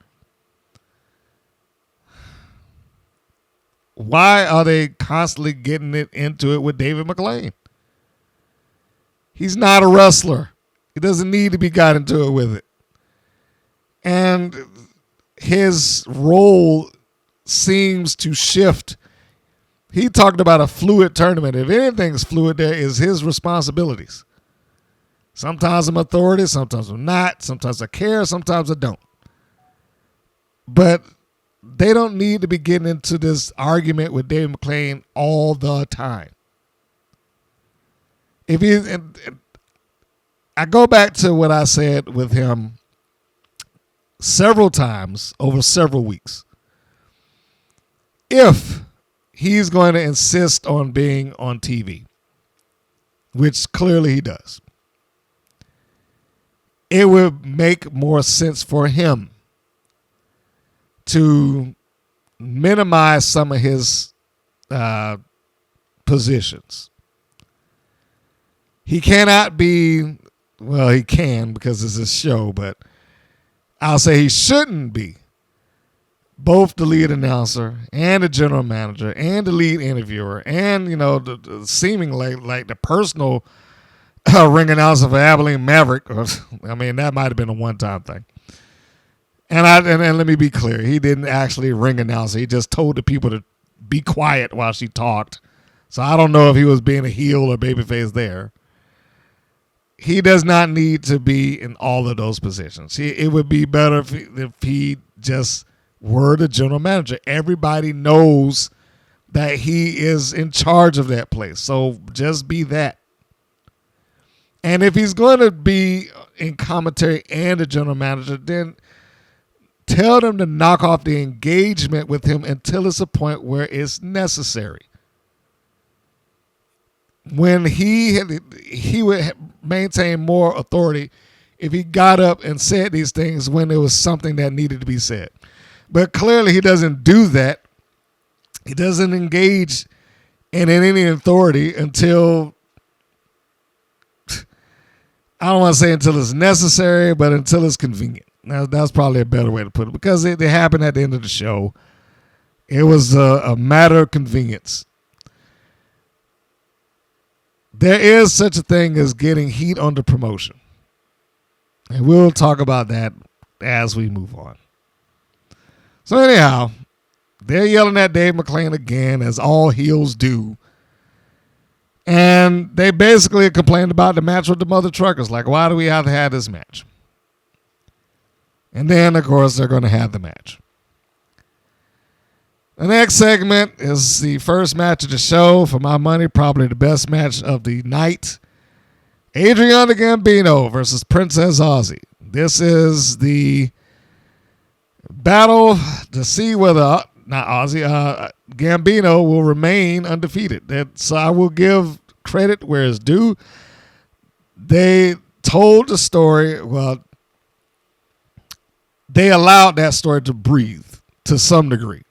Why are they constantly getting into it with David McClain? He's not a wrestler. He doesn't need to be got into it with it. And his role seems to shift. He talked about a fluid tournament. If anything's fluid, there is his responsibilities. Sometimes I'm authority, sometimes I'm not. Sometimes I care, sometimes I don't. But they don't need to be getting into this argument with David McClain all the time. I go back to what I said with him several times over several weeks. If he's going to insist on being on TV, which clearly he does, it would make more sense for him to minimize some of his positions. He cannot be, well, he can because it's his show, but I'll say he shouldn't be both the lead announcer and the general manager and the lead interviewer and, the seeming like the personal ring announcer for Abilene Maverick. I mean, that might have been a one-time thing. And let me be clear, he didn't actually ring announce her. He just told the people to be quiet while she talked. So I don't know if he was being a heel or babyface there. He does not need to be in all of those positions. It would be better if he just were the general manager. Everybody knows that he is in charge of that place. So just be that. And if he's going to be in commentary and a general manager, then tell them to knock off the engagement with him until it's a point where it's necessary. When he would maintain more authority if he got up and said these things when there was something that needed to be said. But clearly he doesn't do that. He doesn't engage in any authority until, I don't want to say until it's necessary, but until it's convenient. Now, that's probably a better way to put it, because it happened at the end of the show. It was a matter of convenience. There is such a thing as getting heat under promotion. And we'll talk about that as we move on. So anyhow, they're yelling at Dave McClain again, as all heels do. And they basically complained about the match with the Mother Truckers. Like, why do we have to have this match? And then, of course, they're going to have the match. The next segment is the first match of the show. For my money, probably the best match of the night. Adriana Gambino versus Princess Aussie. This is the battle to see whether, not Aussie, Gambino will remain undefeated. So I will give credit where it's due. They told the story, well, they allowed that story to breathe to some degree.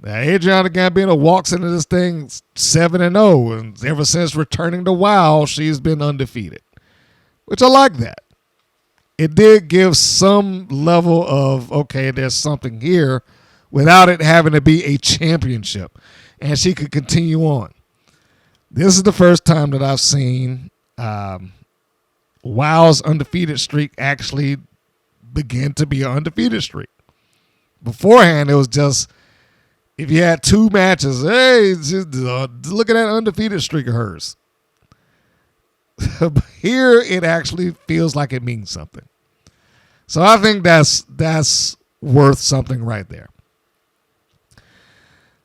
Now, Adriana Gambino walks into this thing 7-0, and ever since returning to WoW, she's been undefeated, which I like that. it did give some level of, okay, there's something here without it having to be a championship. And she could continue on. This is the first time that I've seen WoW's undefeated streak actually begin to be an undefeated streak. Beforehand, it was just, if you had 2 matches, hey, just, look at that undefeated streak of hers. Here, it actually feels like it means something. So I think that's worth something right there.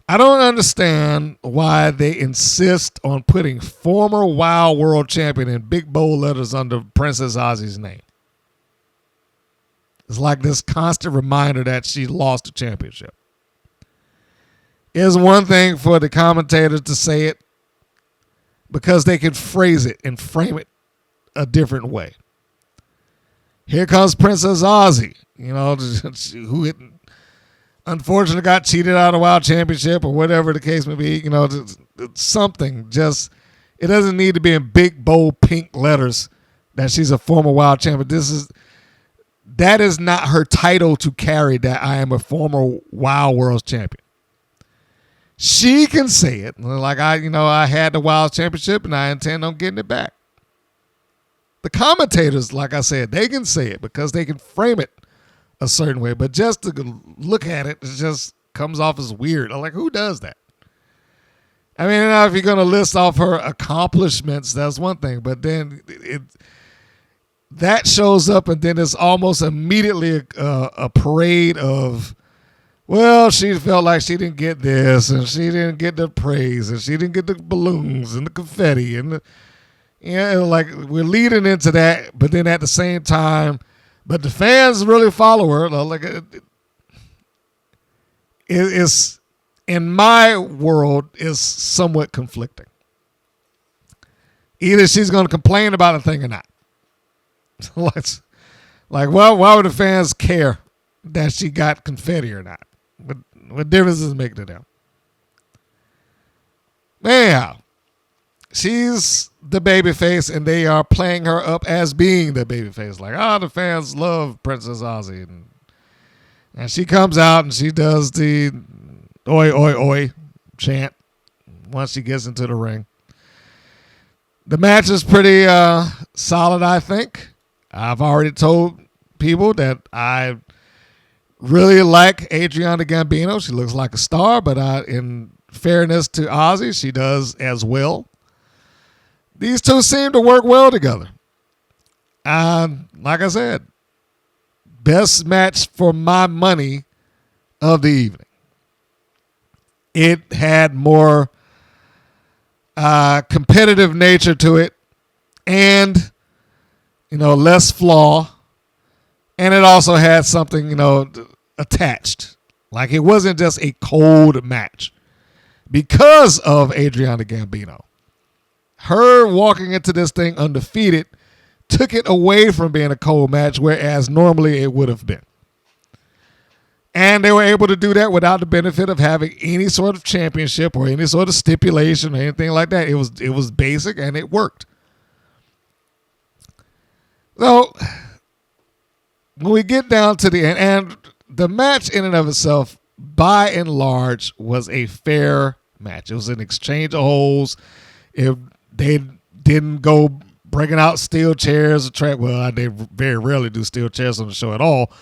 I don't understand why they insist on putting former WoW World Champion in big bold letters under Princess Aussie's name. It's like this constant reminder that she lost the championship. It's one thing for the commentators to say it because they can phrase it and frame it a different way. Here comes Princess Aussie, who unfortunately got cheated out of the WoW Championship or whatever the case may be. Something just, it doesn't need to be in big, bold, pink letters that she's a former WoW champion. That is not her title to carry, that I am a former WoW World Champion. She can say it like I had the WoW Championship and I intend on getting it back. The commentators, like I said, they can say it because they can frame it a certain way, but just to look at it, it just comes off as weird. I'm like, who does that? I mean, if you're going to list off her accomplishments, that's one thing, but then that shows up and then it's almost immediately a parade of, well, she felt like she didn't get this and she didn't get the praise and she didn't get the balloons and the confetti and like we're leading into that, but then at the same time, but the fans really follow her. Like it's in my world is somewhat conflicting. Either she's going to complain about a thing or not. Well, why would the fans care that she got confetti or not? What difference does it make to them? Anyhow, she's the babyface, and they are playing her up as being the babyface. Like, the fans love Princess Aussie. And she comes out and she does the oi, oi, oi chant once she gets into the ring. The match is pretty solid, I think. I've already told people that I really like Adriana Gambino. She looks like a star, but in fairness to Aussie, she does as well. These two seem to work well together. Like I said, best match for my money of the evening. It had more competitive nature to it and, less flaw. And it also had something, attached. Like it wasn't just a cold match because of Adriana Gambino. Her walking into this thing undefeated took it away from being a cold match, whereas normally it would have been. And they were able to do that without the benefit of having any sort of championship or any sort of stipulation or anything like that. It was basic and it worked. So when we get down to the end, and the match in and of itself, by and large, was a fair match. It was an exchange of holds. They didn't go breaking out steel chairs or track. Well, they very rarely do steel chairs on the show at all.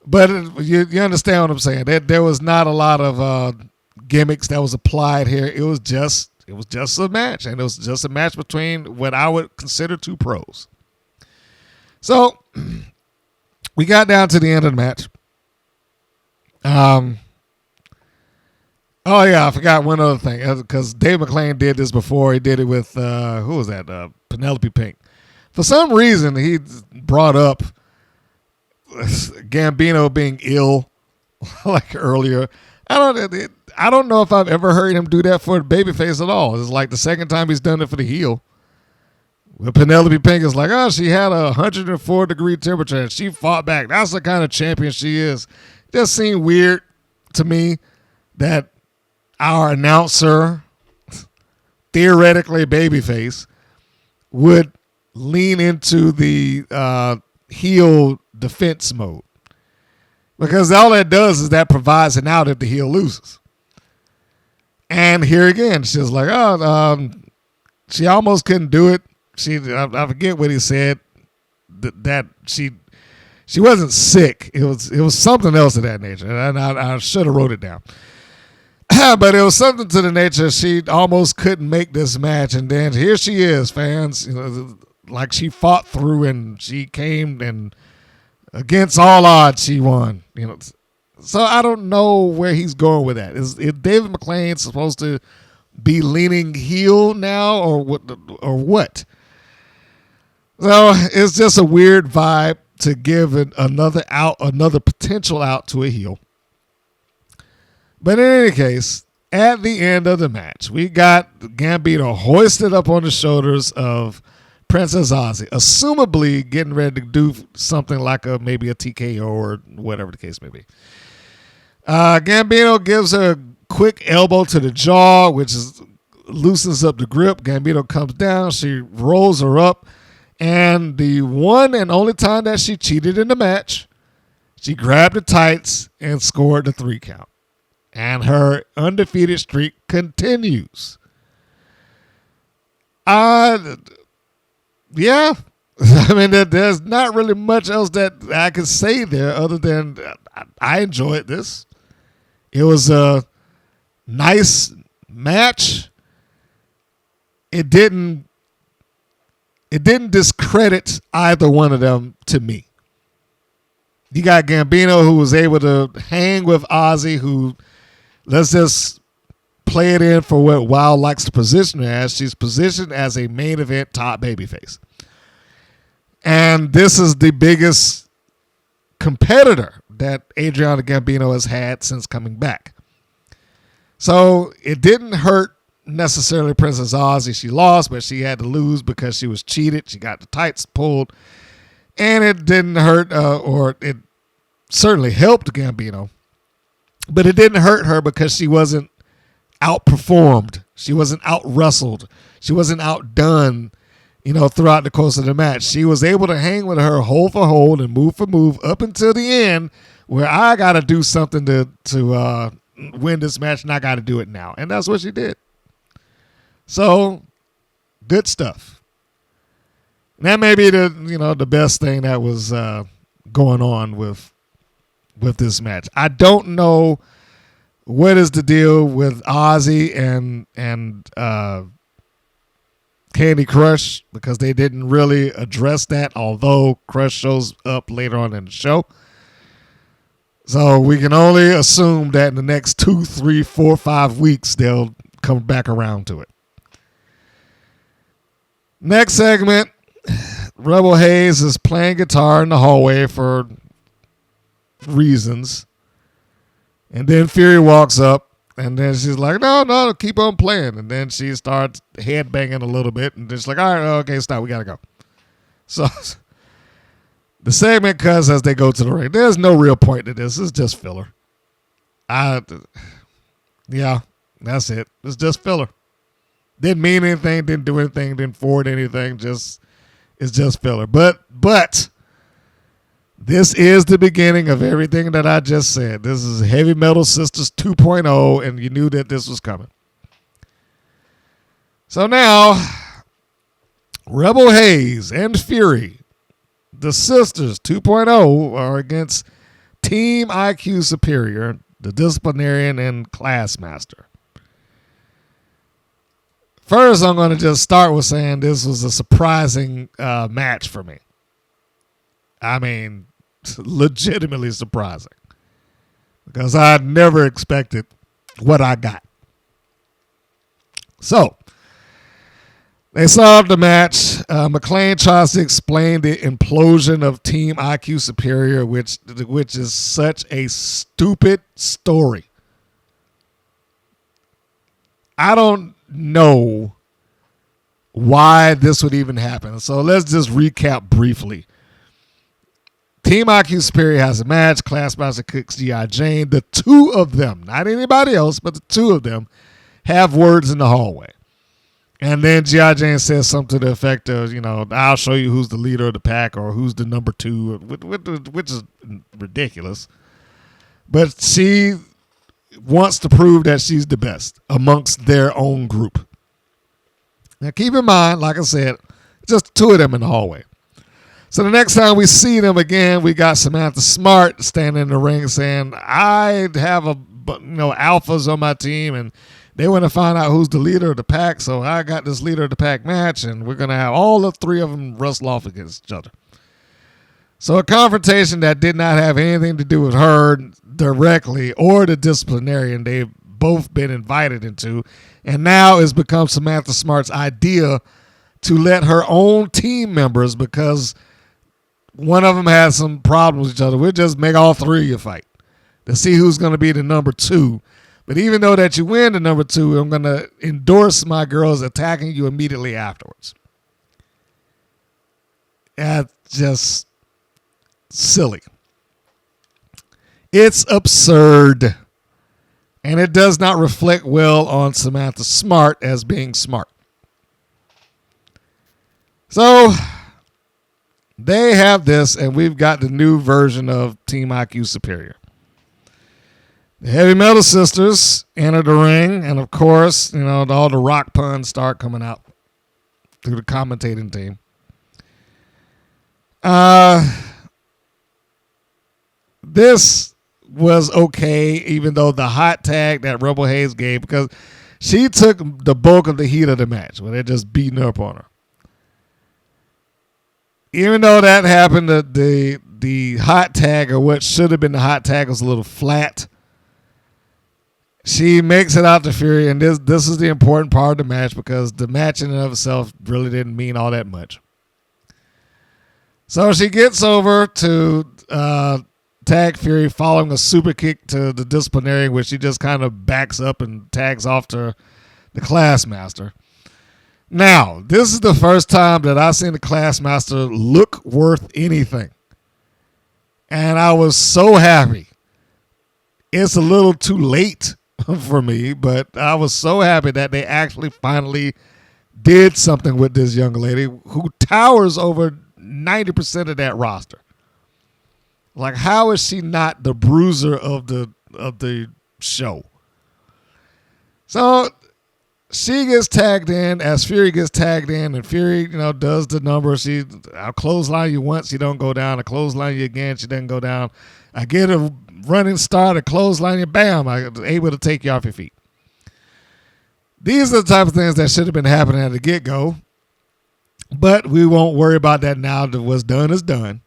But you understand what I'm saying. There was not a lot of gimmicks that was applied here. It was just a match, and it was just a match between what I would consider two pros. So we got down to the end of the match. Oh yeah, I forgot one other thing because Dave McClain did this before. He did it with who was that? Penelope Pink. For some reason, he brought up Gambino being ill, like earlier. I don't know if I've ever heard him do that for the babyface at all. It's like the second time he's done it for the heel. Well, Penelope Pink is like, she had a 104-degree temperature and she fought back. That's the kind of champion she is. It just seemed weird to me that our announcer, theoretically babyface, would lean into the heel defense mode. Because all that does is that provides an out if the heel loses. And here again, she's like, she almost couldn't do it. I forget what he said. That she wasn't sick. It was something else of that nature. And I should have wrote it down. But it was something to the nature she almost couldn't make this match. And then here she is, fans. Like she fought through and she came and against all odds she won. So I don't know where he's going with that. Is David McClain supposed to be leaning heel now or what? So it's just a weird vibe to give another potential out to a heel. But in any case, at the end of the match, we got Gambino hoisted up on the shoulders of Princess Aussie, assumably getting ready to do something like maybe a TKO or whatever the case may be. Gambino gives her a quick elbow to the jaw, which loosens up the grip. Gambino comes down. She rolls her up. And the one and only time that she cheated in the match, she grabbed the tights and scored the 3 count. And her undefeated streak continues. Yeah. I mean, there's not really much else that I can say there other than I enjoyed this. It was a nice match. It didn't discredit either one of them to me. You got Gambino, who was able to hang with Aussie, who, let's just play it in for what Wild likes to position her as. She's positioned as a main event top babyface. And this is the biggest competitor that Adriana Gambino has had since coming back. So it didn't hurt necessarily Princess Aussie. She lost, but she had to lose because she was cheated. She got the tights pulled. And it didn't hurt, or it certainly helped Gambino. But it didn't hurt her because she wasn't outperformed. She wasn't out-wrestled. She wasn't outdone, throughout the course of the match. She was able to hang with her hold for hold and move for move up until the end, where I got to do something to win this match, and I got to do it now. And that's what she did. So, good stuff. That may be the best thing that was going on with this match. I don't know what is the deal with Aussie and Candy Crush, because they didn't really address that, although Crush shows up later on in the show. So we can only assume that in the next 2, 3, 4, 5 weeks they'll come back around to it. Next segment, Rebel Hayes is playing guitar in the hallway for reasons. And then Fury walks up, and then she's like, no, keep on playing. And then she starts headbanging a little bit, and then she's like, all right, okay, stop, we got to go. So the segment cuts as they go to the ring. There's no real point to this. It's just filler. Yeah, that's it. It's just filler. Didn't mean anything, didn't do anything, didn't forward anything. It's just filler. But this is the beginning of everything that I just said. This is Heavy Metal Sisters 2.0, and you knew that this was coming. So now, Rebel Hayes and Fury, the Sisters 2.0, are against Team IQ Superior, the Disciplinarian and Classmaster. First, I'm going to just start with saying this was a surprising match for me. I mean, legitimately surprising, because I never expected what I got. So, they solved the match. McClain tries to explain the implosion of Team IQ Superior, which is such a stupid story. I don't know why this would even happen. So let's just recap briefly. Team IQ Superior has a match. Classmaster kicks G.I. Jane. The two of them, not anybody else, but the two of them, have words in the hallway. And then G.I. Jane says something to the effect of, I'll show you who's the leader of the pack or who's the number 2, which is ridiculous. But she wants to prove that she's the best amongst their own group. Now, keep in mind, like I said, just 2 of them in the hallway. So the next time we see them again, we got Samantha Smart standing in the ring saying, I have alphas on my team, and they want to find out who's the leader of the pack, so I got this leader of the pack match, and we're going to have all the 3 of them wrestle off against each other. So a confrontation that did not have anything to do with her directly or the disciplinarian they've both been invited into, and now has become Samantha Smart's idea to let her own team members, because one of them has some problems with each other, we'll just make all 3 of you fight to see who's going to be the number 2. But even though that you win the number 2, I'm going to endorse my girls attacking you immediately afterwards. That's just silly. It's absurd. And it does not reflect well on Samantha Smart as being smart. So they have this, and we've got the new version of Team IQ Superior. The Heavy Metal Sisters enter the ring, and of course, all the rock puns start coming out through the commentating team. This was okay, even though the hot tag that Rebel Hayes gave, because she took the bulk of the heat of the match when they're just beating up on her. Even though that happened, the hot tag, or what should have been the hot tag, was a little flat. She makes it out to Fury, and this is the important part of the match, because the match in and of itself really didn't mean all that much. So she gets over to tag Fury following a super kick to the disciplinary, where she just kind of backs up and tags off to the Classmaster. Now, this is the first time that I've seen the Classmaster look worth anything. And I was so happy. It's a little too late for me, but I was so happy that they actually finally did something with this young lady who towers over 90% of that roster. Like, how is she not the bruiser of the show? So she gets tagged in as Fury gets tagged in, and Fury, does the number. I'll clothesline you once, you don't go down. I clothesline you again, she doesn't go down. I get a running start, a clothesline you, bam, I'm able to take you off your feet. These are the type of things that should have been happening at the get-go, but we won't worry about that now. What's done is done.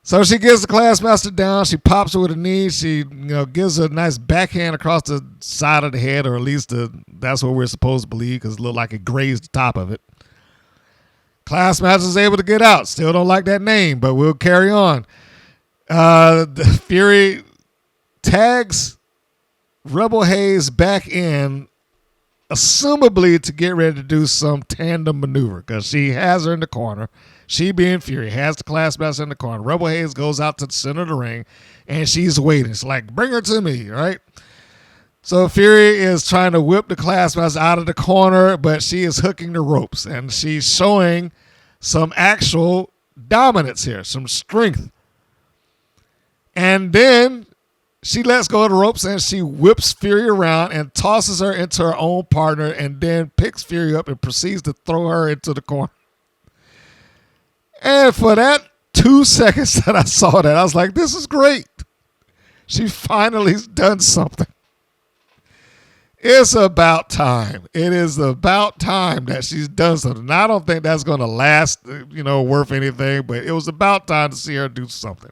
So she gets the Classmaster down. She pops her with a knee. She, gives her a nice backhand across the side of the head, or at least that's what we're supposed to believe, because it looked like it grazed the top of it. Classmaster is able to get out. Still don't like that name, but we'll carry on. The Fury tags Rebel Hayes back in, assumably to get ready to do some tandem maneuver, because she has her in the corner. She, being Fury, has the Classmaster in the corner. Rebel Hayes goes out to the center of the ring, and she's waiting. It's like, bring her to me, right? So Fury is trying to whip the Classmaster out of the corner, but she is hooking the ropes, and she's showing some actual dominance here, some strength. And then she lets go of the ropes, and she whips Fury around and tosses her into her own partner, and then picks Fury up and proceeds to throw her into the corner. And for that 2 seconds that I saw that, I was like, this is great. She finally done something. It's about time. It is about time that she's done something. Now, I don't think that's going to last, worth anything, but it was about time to see her do something.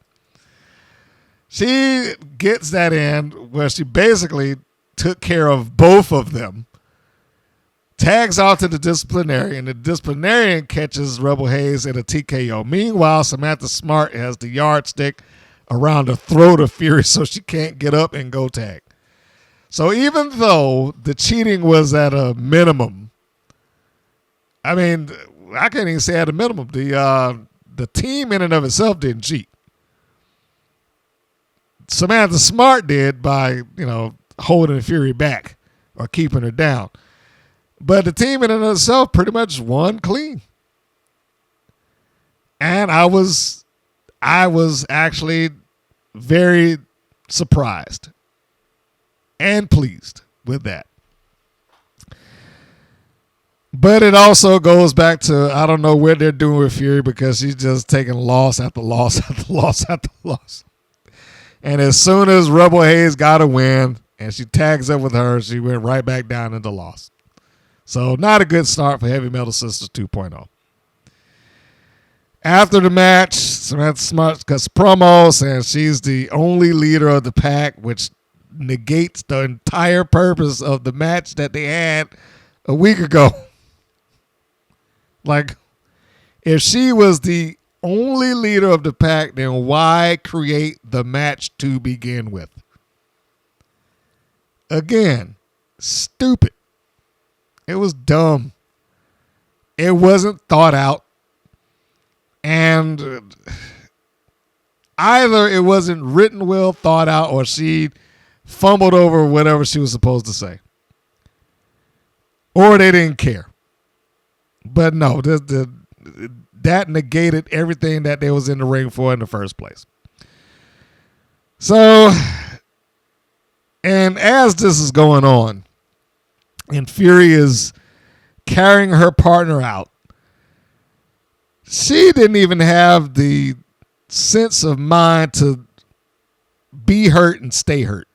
She gets that in where she basically took care of both of them, tags off to the disciplinarian, and the disciplinarian catches Rebel Hayes in a TKO. Meanwhile, Samantha Smart has the yardstick around the throat of Fury, so she can't get up and go tag. So even though the cheating was at a minimum, I mean, I can't even say at a minimum. The team in and of itself didn't cheat. Samantha Smart did by, holding Fury back or keeping her down. But the team in and of itself pretty much won clean. And I was actually very surprised and pleased with that. But it also goes back to, I don't know what they're doing with Fury, because she's just taking loss after loss after loss after loss. And as soon as Rebel Hayes got a win and she tags up with her, she went right back down into loss. So not a good start for Heavy Metal Sisters 2.0. After the match, Samantha Smart cuts promo saying she's the only leader of the pack, which negates the entire purpose of the match that they had a week ago. Like, if she was the only leader of the pack, then why create the match to begin with? Again, stupid. It was dumb. It wasn't thought out. And either it wasn't written well, thought out, or she fumbled over whatever she was supposed to say. Or they didn't care. But no, that negated everything that they was in the ring for in the first place. So, and as this is going on, and Fury is carrying her partner out, she didn't even have the sense of mind to be hurt and stay hurt.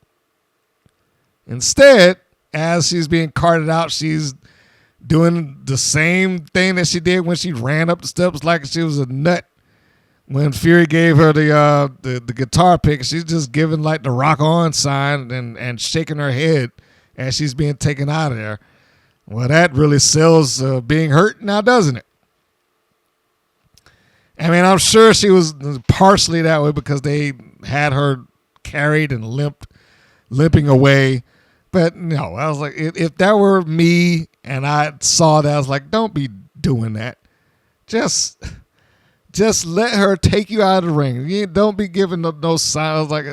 Instead, as she's being carted out, she's doing the same thing that she did when she ran up the steps like she was a nut. When Fury gave her the guitar pick, she's just giving like the rock on sign and shaking her head as she's being taken out of there. Well, that really sells being hurt now, doesn't it? I mean, I'm sure she was partially that way because they had her carried and limping away. But no, I was like, if that were me and I saw that, I was like, don't be doing that. Just let her take you out of the ring. You don't be giving no signs like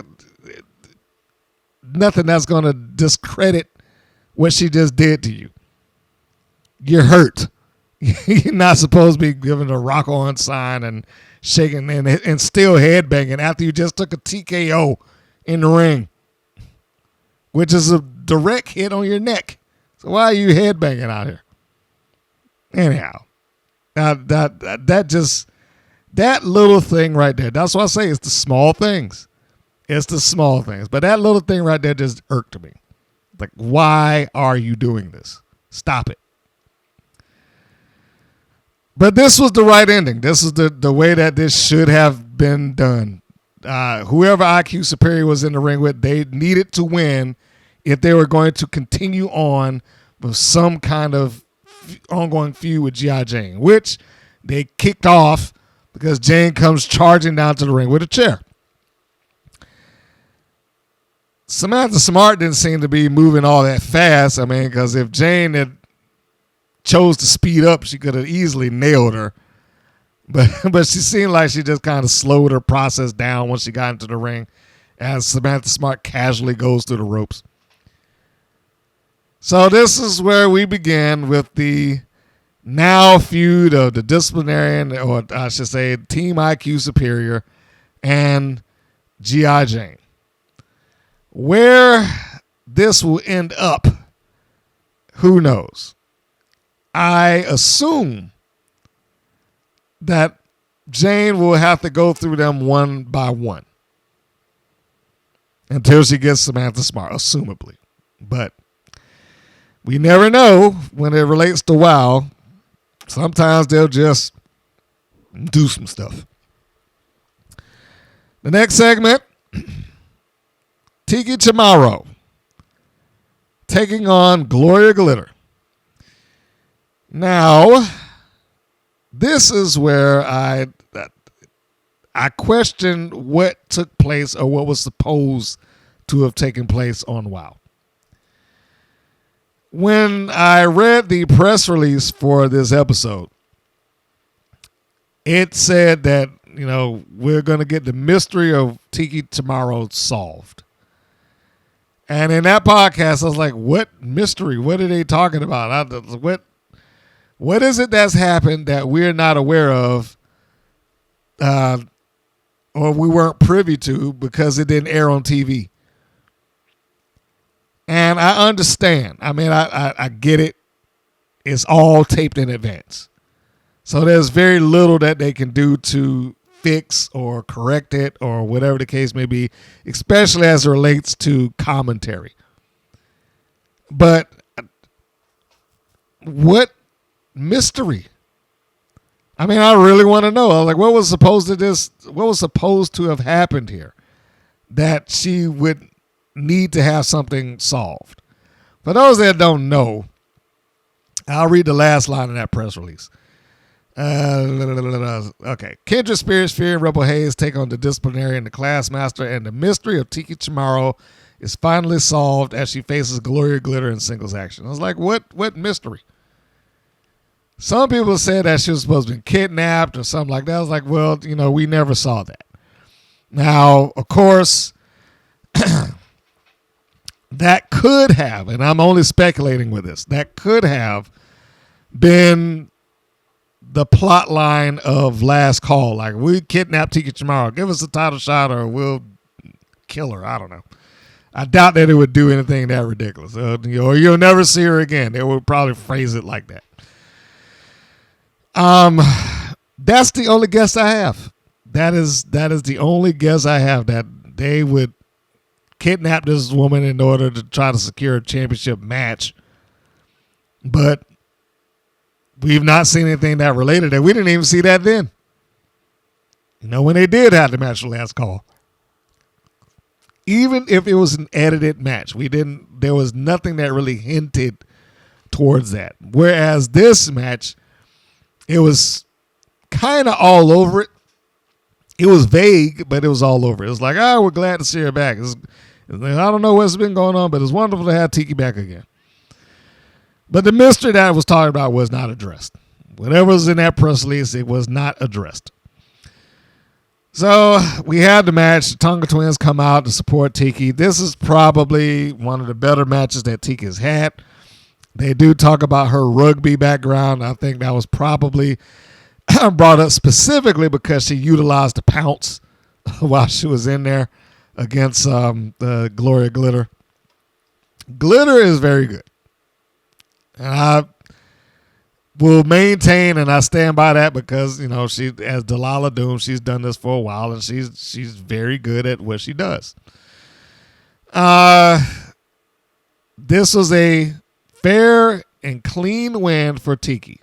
nothing that's going to discredit what she just did to you. You're hurt. You're not supposed to be giving a rock on sign and shaking and still headbanging after you just took a TKO in the ring, which is a direct hit on your neck. So why are you headbanging out here? Anyhow, that little thing right there. That's why I say it's the small things. It's the small things. But that little thing right there just irked me. Like, why are you doing this? Stop it. But this was the right ending. This is the way that this should have been done. Whoever IQ Superior was in the ring with, they needed to win if they were going to continue on with some kind of ongoing feud with G.I. Jane, which they kicked off because Jane comes charging down to the ring with a chair. Samantha Smart didn't seem to be moving all that fast. I mean, because if Jane had chose to speed up, she could have easily nailed her. But she seemed like she just kind of slowed her process down once she got into the ring as Samantha Smart casually goes through the ropes. So this is where we begin with the now feud of the disciplinarian, or I should say Team IQ Superior, and G.I. Jane. Where this will end up, who knows? I assume that Jane will have to go through them one by one until she gets Samantha Smart, assumably. But we never know when it relates to WoW. Sometimes they'll just do some stuff. The next segment, Tiki Charmorro taking on Gloria Glitter. Now, this is where I question what took place or what was supposed to have taken place on WoW. When I read the press release for this episode, it said that, we're going to get the mystery of Tiki Charmorro solved. And in that podcast, I was like, what mystery? What are they talking about? What is it that's happened that we're not aware of or we weren't privy to because it didn't air on TV? And I understand. I mean, I get it. It's all taped in advance. So there's very little that they can do to fix or correct it or whatever the case may be, especially as it relates to commentary. But what mystery? I mean, I really want to know. Like, what was supposed to have happened here that she would need to have something solved? For those that don't know, I'll read the last line of that press release. Okay. Kindred Spirits, Fear, and Rebel Hayes take on the disciplinary and the class master, and the mystery of Tiki Charmorro is finally solved as she faces Gloria Glitter in singles action. I was like, what mystery? Some people said that she was supposed to be kidnapped or something like that. I was like, well, we never saw that. Now, of course, that could have, and I'm only speculating with this, that could have been the plot line of Last Call. Like, we kidnap Tiki Charmorro, give us a title shot or we'll kill her. I don't know. I doubt that it would do anything that ridiculous. Or you'll never see her again. They would probably phrase it like that. That's the only guess I have. That is the only guess I have, that they would kidnap this woman in order to try to secure a championship match. But we've not seen anything that related that. We didn't even see that then. When they did have the match Last Call. Even if it was an edited match, there was nothing that really hinted towards that. Whereas this match, it was kind of all over it. It was vague, but it was all over it. It was like, we're glad to see her back. I don't know what's been going on, but it's wonderful to have Tiki back again. But the mystery that I was talking about was not addressed. Whatever was in that press release, it was not addressed. So we had the match. The Tonga Twins come out to support Tiki. This is probably one of the better matches that Tiki has had. They do talk about her rugby background. I think that was probably brought up specifically because she utilized the pounce while she was in there against the Gloria Glitter. Glitter is very good. And I will maintain, and I stand by that because, she, as Delilah Doom, she's done this for a while, and she's very good at what she does. This was a fair and clean win for Tiki,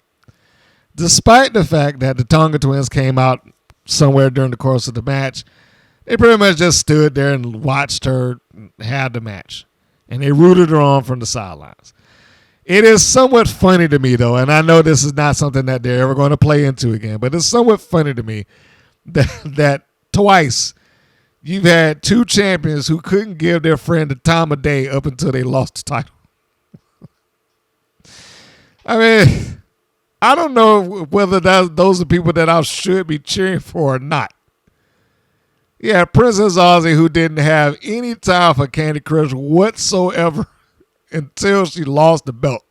despite the fact that the Tonga Twins came out somewhere during the course of the match. They pretty much just stood there and watched her have the match, and they rooted her on from the sidelines. It is somewhat funny to me, though, and I know this is not something that they're ever going to play into again, but it's somewhat funny to me that twice you've had two champions who couldn't give their friend the time of day up until they lost the title. I mean, I don't know whether those are people that I should be cheering for or not. Yeah, Princess Aussie, who didn't have any time for Candy Crush whatsoever until she lost the belt.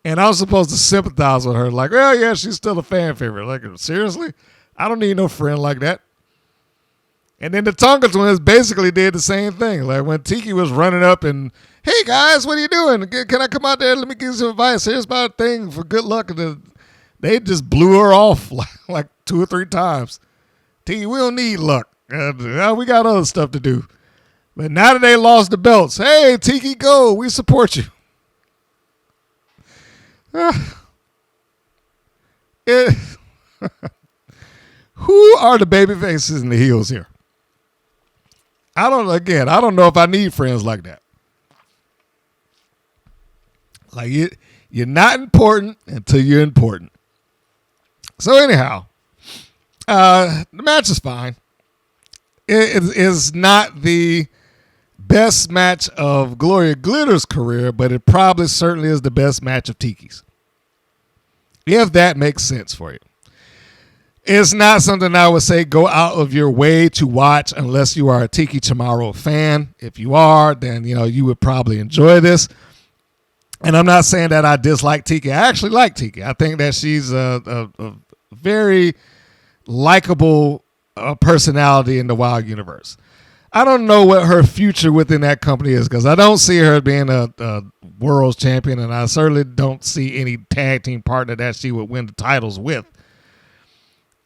And I was supposed to sympathize with her. Like, well, yeah, she's still a fan favorite. Like, seriously? I don't need no friend like that. And then the Tonga Twins basically did the same thing. Like, when Tiki was running up and, hey, guys, what are you doing? Can I come out there? Let me give you some advice. Here's my thing for good luck. And they just blew her off like 2 or 3 times. Tiki, we don't need luck. We got other stuff to do. But now that they lost the belts, hey, Tiki, go. We support you. Who are the baby faces and the heels here? I don't know if I need friends like that. Like, you're not important until you're important. So anyhow, the match is fine. It is not the best match of Gloria Glitter's career, but it probably certainly is the best match of Tiki's. If that makes sense for you. It's not something I would say go out of your way to watch unless you are a Tiki Charmorro fan. If you are, then you would probably enjoy this. And I'm not saying that I dislike Tiki. I actually like Tiki. I think that she's a very likable personality in the Wild universe. I don't know what her future within that company is because I don't see her being a world champion, and I certainly don't see any tag team partner that she would win the titles with.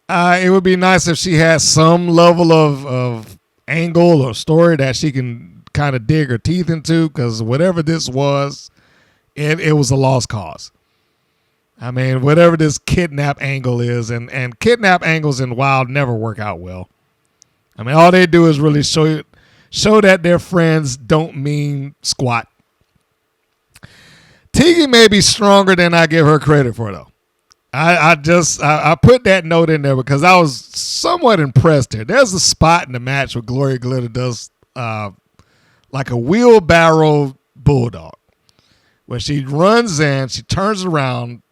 It would be nice if she had some level of angle or story that she can kind of dig her teeth into, because whatever this was, it was a lost cause. I mean, whatever this kidnap angle is, and kidnap angles in Wild never work out well. I mean, all they do is really show that their friends don't mean squat. Tiki may be stronger than I give her credit for, though. I put that note in there because I was somewhat impressed here. There's a spot in the match where Gloria Glitter does like a wheelbarrow bulldog, where she runs in, she turns around,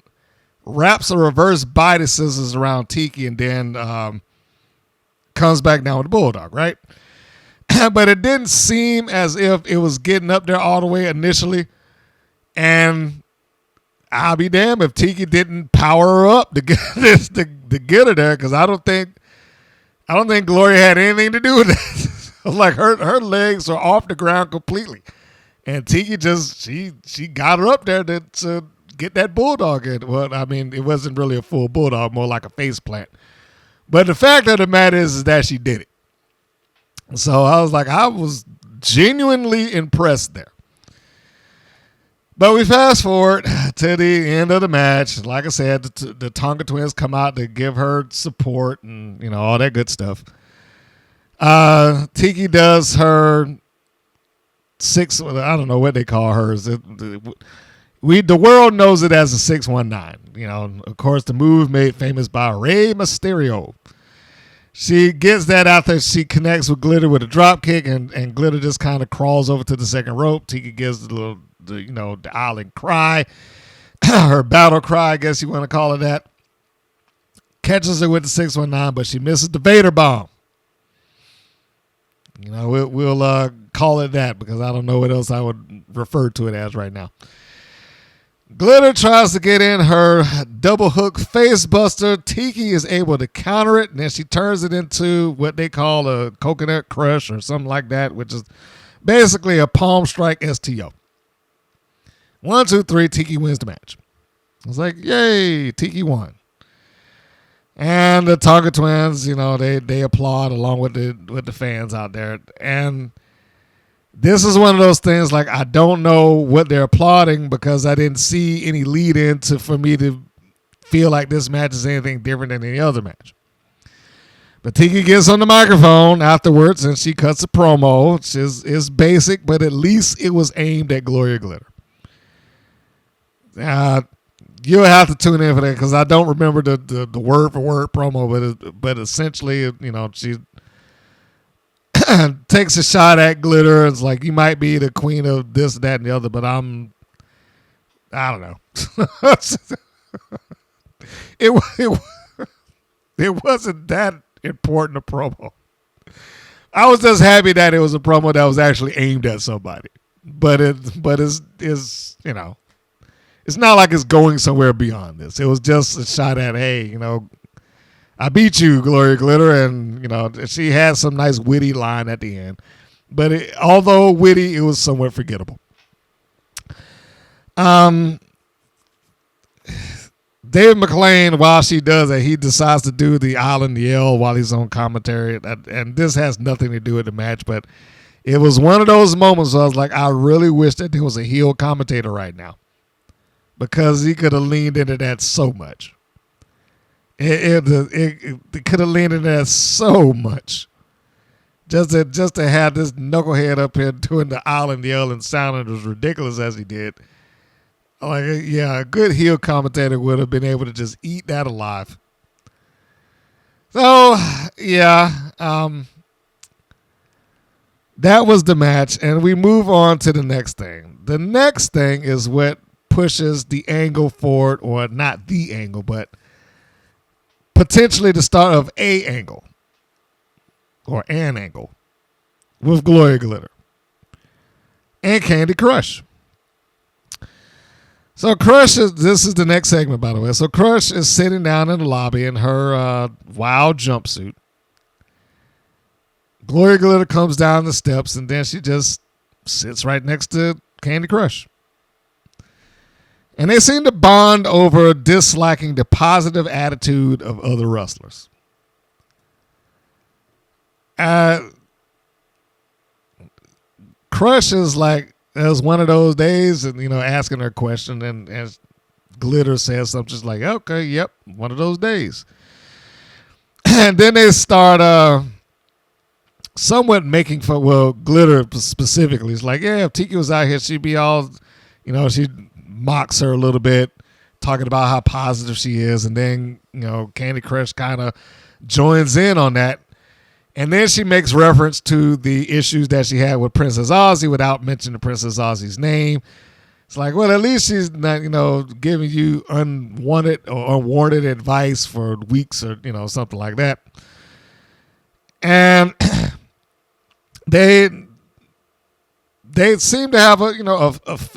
wraps a reverse body scissors around Tiki, and then comes back down with the bulldog, right? But it didn't seem as if it was getting up there all the way initially, and I'll be damned if Tiki didn't power her up to get her there, because I don't think Gloria had anything to do with that. Like her legs are off the ground completely, and Tiki just she got her up there to get that bulldog in. Well, I mean, it wasn't really a full bulldog, more like a face plant. But the fact of the matter is that she did it. So I was genuinely impressed there. But we fast forward to the end of the match. Like I said, the Tonga twins come out to give her support and all that good stuff. Tiki does her I don't know what they call hers. The world knows it as a 619. Of course, the move made famous by Rey Mysterio. She gets that after she connects with Glitter with a drop kick, and Glitter just kind of crawls over to the second rope. Tiki gives the island cry, her battle cry, I guess you want to call it that. Catches her with the 619, but she misses the Vader bomb. We'll call it that because I don't know what else I would refer to it as right now. Glitter tries to get in her double hook face buster. Tiki is able to counter it, and then she turns it into what they call a coconut crush or something like that, which is basically a palm strike STO. 1, 2, 3, Tiki wins the match. I was like, yay, Tiki won. And the Tonga twins, they applaud along with the fans out there. And this is one of those things, like, I don't know what they're applauding because I didn't see any lead in for me to feel like this match is anything different than any other match. But Tiki gets on the microphone afterwards and she cuts a promo. It's basic, but at least it was aimed at Gloria Glitter. You'll have to tune in for that because I don't remember the word for word promo, but essentially, she takes a shot at Glitter. It's like, you might be the queen of this, that, and the other, but I don't know. It wasn't that important a promo. I was just happy that it was a promo that was actually aimed at somebody. But it's it's not like it's going somewhere beyond this. It was just a shot at, hey, I beat you, Gloria Glitter, and she had some nice witty line at the end. But although witty, it was somewhat forgettable. Dave McClain, while she does it, he decides to do the Island Yell while he's on commentary, and this has nothing to do with the match, but it was one of those moments where I was like, I really wish that there was a heel commentator right now, because he could have leaned into that so much. It could have leaned into that so much. Just to have this knucklehead up here doing the Island Yell and sounding as ridiculous as he did. Like, yeah, a good heel commentator would have been able to just eat that alive. So, yeah, that was the match, and we move on to the next thing. The next thing is what pushes the angle forward, or not the angle, but potentially the start of a angle or an angle with Gloria Glitter and Candy Crush. So Crush this is the next segment, by the way. So Crush is sitting down in the lobby in her wild jumpsuit. Gloria Glitter comes down the steps, and then she just sits right next to Candy Crush. And they seem to bond over disliking the positive attitude of other wrestlers. Crush is like, it was one of those days, and asking her a question, and as Glitter says something just like, okay, yep, one of those days. And then they start somewhat making fun. Well, Glitter specifically is like, yeah, if Tiki was out here, she'd be all, she mocks her a little bit, talking about how positive she is, and then Candy Crush kind of joins in on that. And then she makes reference to the issues that she had with Princess Aussie without mentioning Princess Aussie's name. It's like, well, at least she's not, giving you unwanted or unwarranted advice for weeks or, something like that. And they seem to have a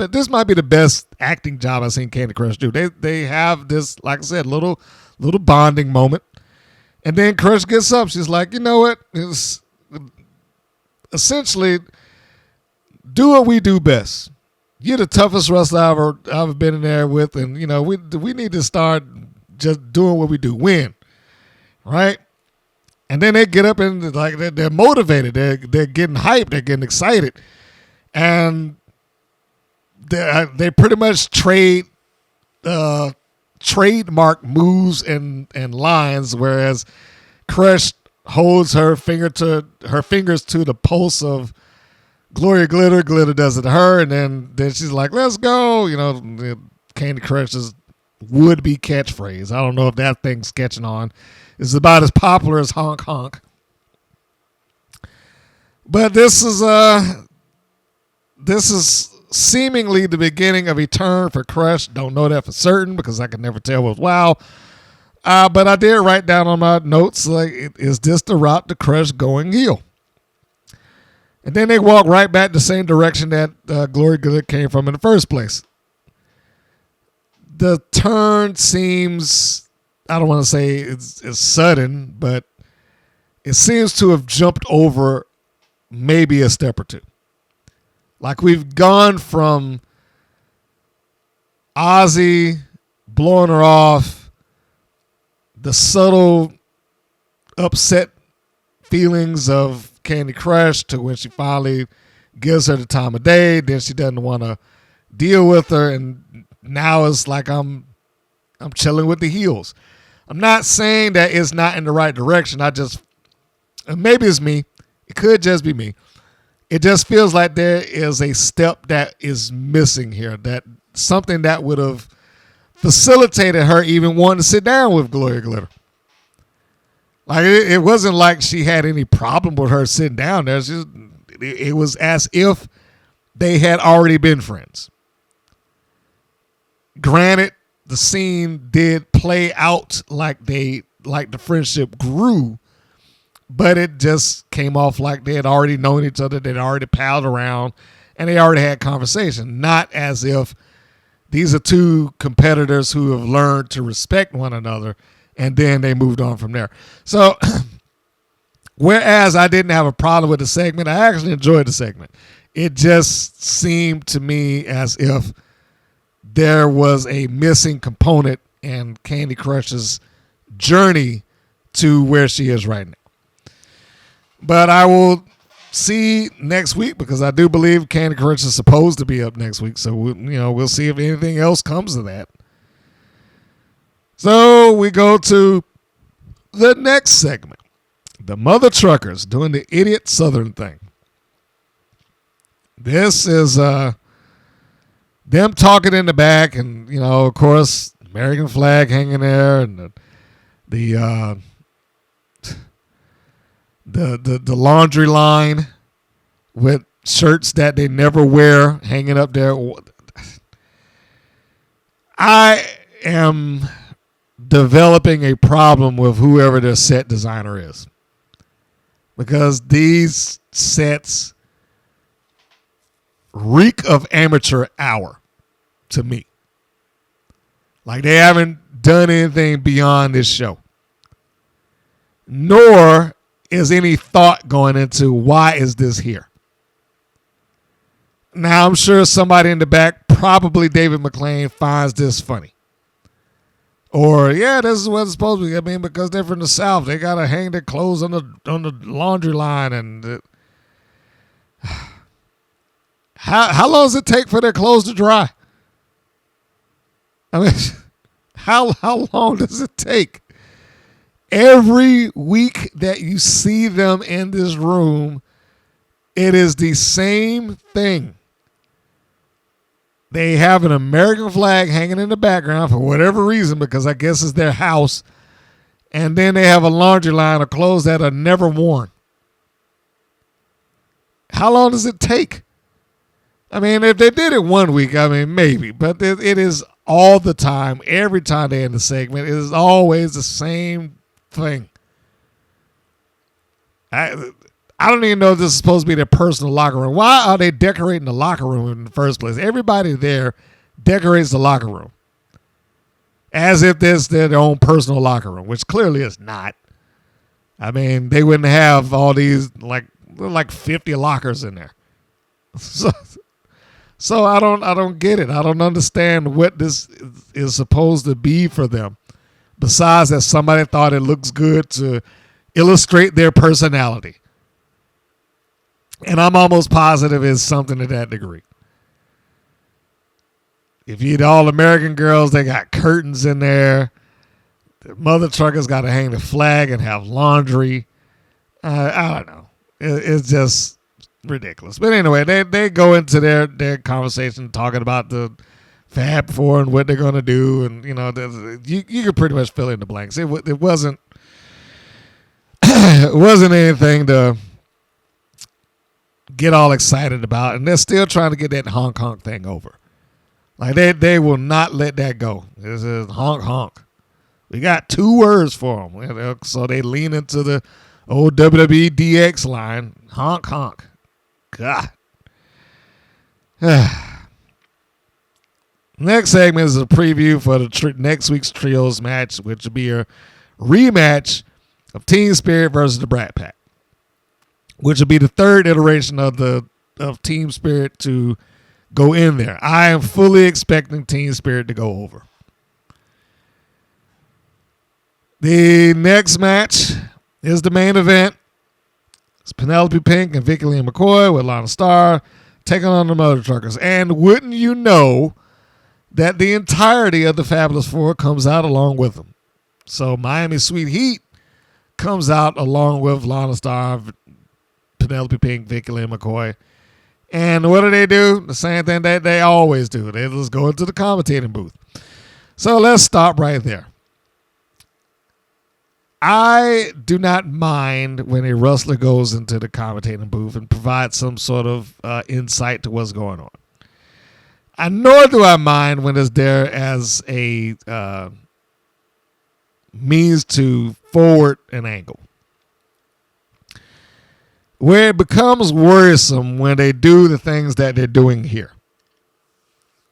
this might be the best acting job I've seen Candy Crush do. They have this, like I said, little bonding moment. And then Crush gets up. She's like, you know what? It's essentially, do what we do best. You're the toughest wrestler I've ever been in there with, and we need to start just doing what we do, win, right? And then they get up and like they're motivated. They're getting hyped. They're getting excited, and they pretty much trademark moves and lines, whereas Crush holds her fingers to the pulse of Gloria Glitter. Glitter does it to her, and then she's like, let's go. Candy Crush's would-be catchphrase. I don't know if that thing's catching on. It's about as popular as honk honk. But this is seemingly the beginning of a turn for Crush. Don't know that for certain because I can never tell with WoW. But I did write down on my notes, like, is this the route to Crush going heel? And then they walk right back the same direction that Gloria Glitter came from in the first place. The turn seems, I don't want to say it's sudden, but it seems to have jumped over maybe a step or two. Like, we've gone from Aussie blowing her off, the subtle upset feelings of Candy Crush, to when she finally gives her the time of day. Then she doesn't want to deal with her, and now it's like I'm chilling with the heels. I'm not saying that it's not in the right direction. Maybe it's me. It could just be me. It just feels like there is a step that is missing here, that something that would have facilitated her even wanting to sit down with Gloria Glitter. Like, it wasn't like she had any problem with her sitting down there. It was as if they had already been friends. Granted, the scene did play out like the friendship grew, but it just came off like they had already known each other, they'd already palled around, and they already had conversation. Not as if these are two competitors who have learned to respect one another, and then they moved on from there. So, whereas I didn't have a problem with the segment, I actually enjoyed the segment. It just seemed to me as if there was a missing component in Candy Crush's journey to where she is right now. But I will see next week, because I do believe Candy Crush is supposed to be up next week. So we'll see if anything else comes of that. So we go to the next segment. The Mother Truckers doing the idiot Southern thing. This is them talking in the back, and of course, American flag hanging there, and the laundry line with shirts that they never wear hanging up there. I am developing a problem with whoever their set designer is. Because these sets reek of amateur hour to me. Like they haven't done anything beyond this show. Nor is any thought going into why is this here. Now, I'm sure somebody in the back, probably David McClain, finds this funny. Or, yeah, this is what it's supposed to be. I mean, because they're from the South, they got to hang their clothes on the laundry line. And how long does it take for their clothes to dry? I mean, how long does it take? Every week that you see them in this room, it is the same thing. They have an American flag hanging in the background for whatever reason, because I guess it's their house. And then they have a laundry line of clothes that are never worn. How long does it take? I mean, if they did it one week, I mean, maybe. But it is all the time. Every time they end the segment, it is always the same thing. I don't even know if this is supposed to be their personal locker room. Why are they decorating the locker room in the first place? Everybody there decorates the locker room as if this is their own personal locker room, which clearly is not. I mean, they wouldn't have all these like 50 lockers in there. So I don't get it. I don't understand what this is supposed to be for them. Besides that somebody thought it looks good to illustrate their personality. And I'm almost positive it's something to that degree. If you'd All-American girls, they got curtains in there. The mother truckers got to hang the flag and have laundry. I don't know. It's just ridiculous. But anyway, they go into their conversation talking about the Fab Four and what they're going to do. And, you know, you can pretty much fill in the blanks. It wasn't it wasn't anything to get all excited about, and they're still trying to get that honk thing over. Like they will not let that go. This is honk. We got 2 words for them, so they lean into the old WWE DX line, honk. God. Next segment is a preview for the next week's trios match, which will be a rematch of Team Spirit versus the Brat Pack, which will be the 3rd iteration of Team Spirit to go in there. I am fully expecting Team Spirit to go over. The next match is the main event. It's Penelope Pink and Vicky and McCoy with Lana Starr taking on the Mother Truckers. And wouldn't you know that the entirety of the Fabulous Four comes out along with them. So Miami Sweet Heat comes out along with Lana Starr, Penelope Pink, Vicky Lynn McCoy. And what do? The same thing that they always do. They just go into the commentating booth. So let's stop right there. I do not mind when a wrestler goes into the commentating booth and provides some sort of insight to what's going on. Nor do I mind when it's there as a means to forward an angle. Where it becomes worrisome when they do the things that they're doing here.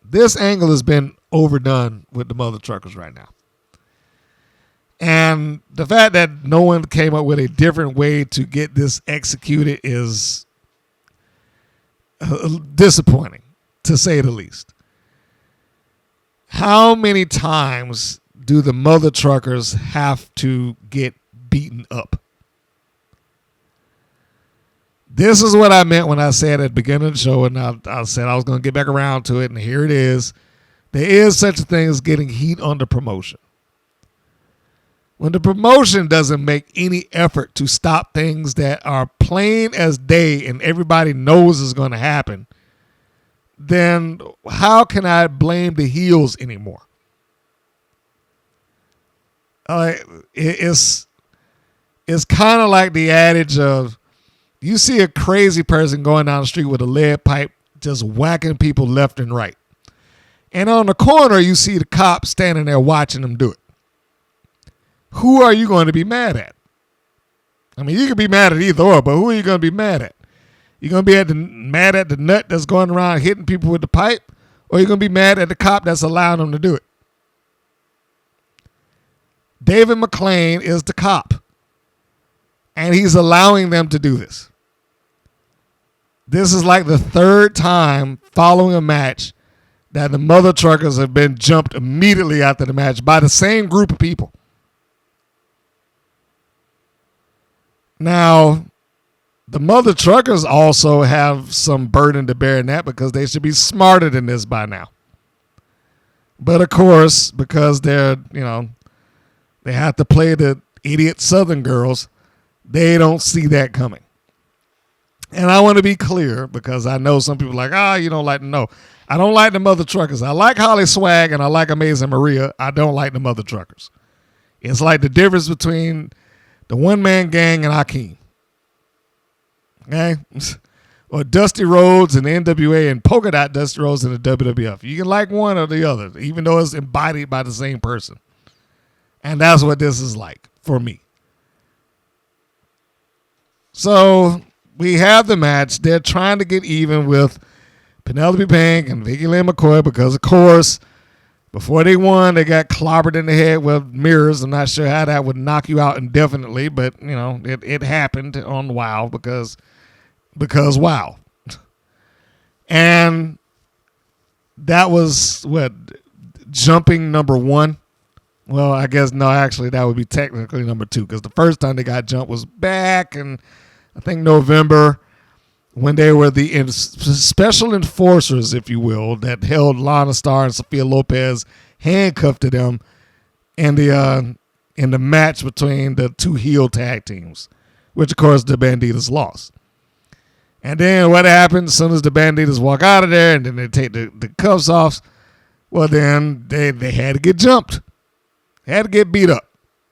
This angle has been overdone with the Mother Truckers right now. And the fact that no one came up with a different way to get this executed is disappointing, to say the least. How many times do the Mother Truckers have to get beaten up? This is what I meant when I said at the beginning of the show, and I said I was going to get back around to it, and here it is. There is such a thing as getting heat on the promotion. When the promotion doesn't make any effort to stop things that are plain as day and everybody knows is going to happen, then how can I blame the heels anymore? It's kind of like the adage of, you see a crazy person going down the street with a lead pipe just whacking people left and right. And on the corner, you see the cop standing there watching them do it. who are you going to be mad at? I mean, you can be mad at either or, but who are you going to be mad at? You going to be mad at the nut that's going around hitting people with the pipe, or you going to be mad at the cop that's allowing them to do it? David McClain is the cop, and he's allowing them to do this. This is like the third time following a match that the mother truckers have been jumped immediately after the match by the same group of people. Now, the mother truckers also have some burden to bear in that because they should be smarter than this by now. But of course, because they're, they have to play the idiot Southern girls, they don't see that coming. And I want to be clear because I know some people are like, you don't like to know. I don't like the mother truckers. I like Holly Swag and I like Amazing Maria. I don't like the mother truckers. It's like the difference between the one-man gang and Akeem. Okay? Or Dusty Rhodes and the NWA and Polka Dot Dusty Rhodes and the WWF. You can like one or the other, even though it's embodied by the same person. And that's what this is like for me. So we have the match. They're trying to get even with Penelope Pink and Vicky Lynn McCoy because, of course, before they won, they got clobbered in the head with mirrors. I'm not sure how that would knock you out indefinitely, but, it happened on WoW because WoW. And that was, jumping number 1? Well, I guess, no, actually, that would be technically number 2 because the first time they got jumped was back in, I think, November when they were the special enforcers, if you will, that held Lana Starr and Sophia Lopez handcuffed to them in the match between the two heel tag teams, which, of course, the Banditas lost. And then what happened as soon as the Banditas walk out of there and then they take the cuffs off, well, then they had to get jumped. They had to get beat up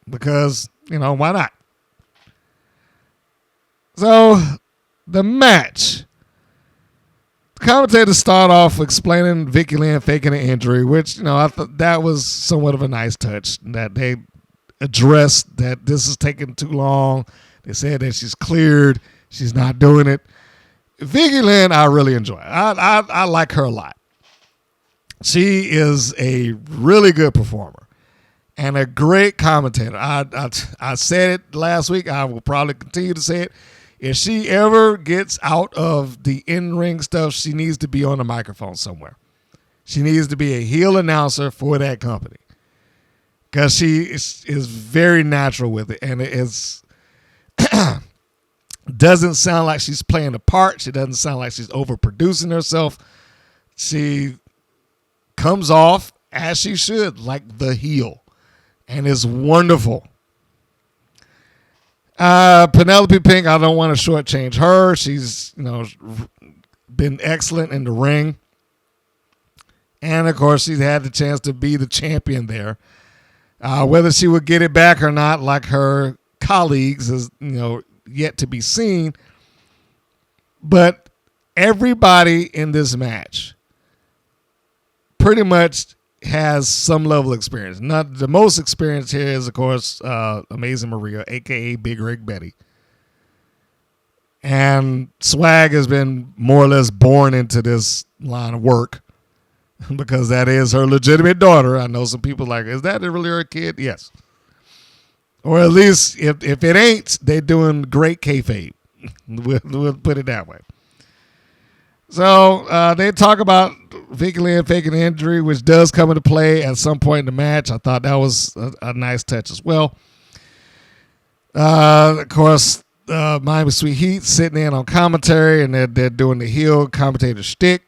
because, why not? So the match, the commentators start off explaining Vicky Lynn faking an injury, which, I thought that was somewhat of a nice touch that they addressed that this is taking too long. They said that she's cleared. She's not doing it. Vicky Lynn, I really enjoy. I like her a lot. She is a really good performer and a great commentator. I said it last week. I will probably continue to say it. If she ever gets out of the in-ring stuff, she needs to be on a microphone somewhere. She needs to be a heel announcer for that company because she is very natural with it, and it is doesn't sound like she's playing a part. She doesn't sound like she's overproducing herself. She comes off as she should, like the heel, and it's wonderful. Penelope Pink, I don't want to shortchange her. She's, been excellent in the ring. And, of course, she's had the chance to be the champion there. Whether she would get it back or not, like her colleagues, is, yet to be seen. But everybody in this match pretty much has some level of experience. Not the most experience here is, of course, Amazing Maria, a.k.a. Big Rig Betty. And Swag has been more or less born into this line of work because that is her legitimate daughter. I know some people like, is that really her kid? Yes. Or at least if it ain't, they're doing great kayfabe. We'll put it that way. So they talk about Vicky Lynn faking an injury, which does come into play at some point in the match. I thought that was a nice touch as well. Of course, Miami Sweet Heat sitting in on commentary, and they're doing the heel commentator shtick.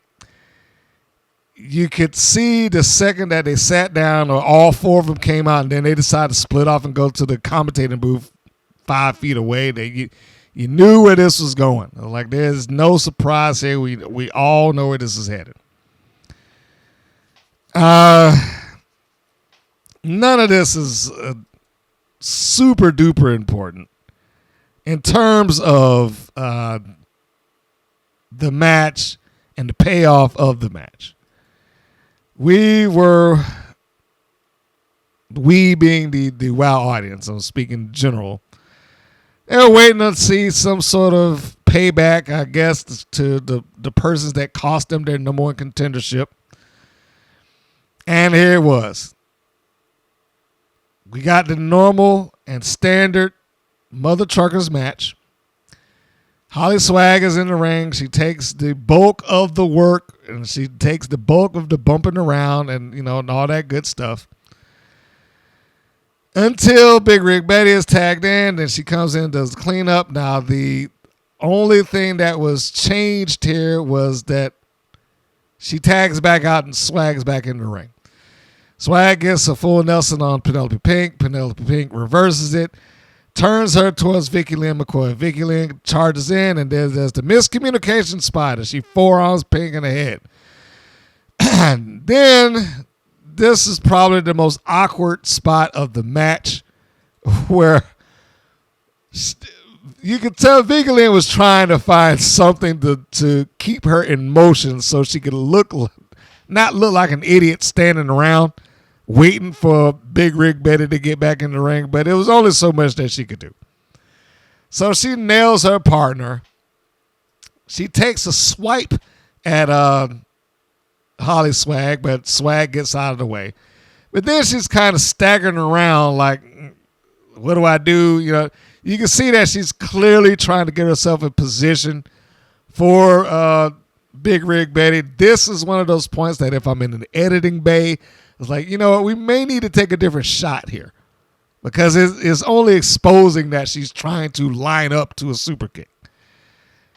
You could see the second that they sat down, or all four of them came out, and then they decided to split off and go to the commentating booth 5 feet away. You knew where this was going. Like, there's no surprise here. We all know where this is headed. None of this is super duper important in terms of the match and the payoff of the match. We were we being the WoW audience, I'm speaking in general, they were waiting to see some sort of payback, I guess, to the persons that cost them their number one contendership. And here it was. We got the normal and standard Mother Truckers match. Holly Swag is in the ring. She takes the bulk of the work, and she takes the bulk of the bumping around and, and all that good stuff. Until Big Rig Betty is tagged in, then she comes in and does the cleanup. Now, the only thing that was changed here was that she tags back out and Swag's back in the ring. Swag gets a full Nelson on Penelope Pink. Penelope Pink reverses it, turns her towards Vicky Lynn McCoy. Vicky Lynn charges in, and there's the miscommunication spot as she forearms Pink in the head. And then this is probably the most awkward spot of the match, where you could tell Vicky Lynn was trying to find something to keep her in motion so she could not look like an idiot standing around waiting for Big Rig Betty to get back in the ring, but it was only so much that she could do. So she nails her partner. She takes a swipe at Holly Swag, but Swag gets out of the way. But then she's kind of staggering around like, what do I do? You can see that she's clearly trying to get herself in position for Big Rig Betty. This is one of those points that if I'm in an editing bay, it's like, we may need to take a different shot here, because it's only exposing that she's trying to line up to a super kick,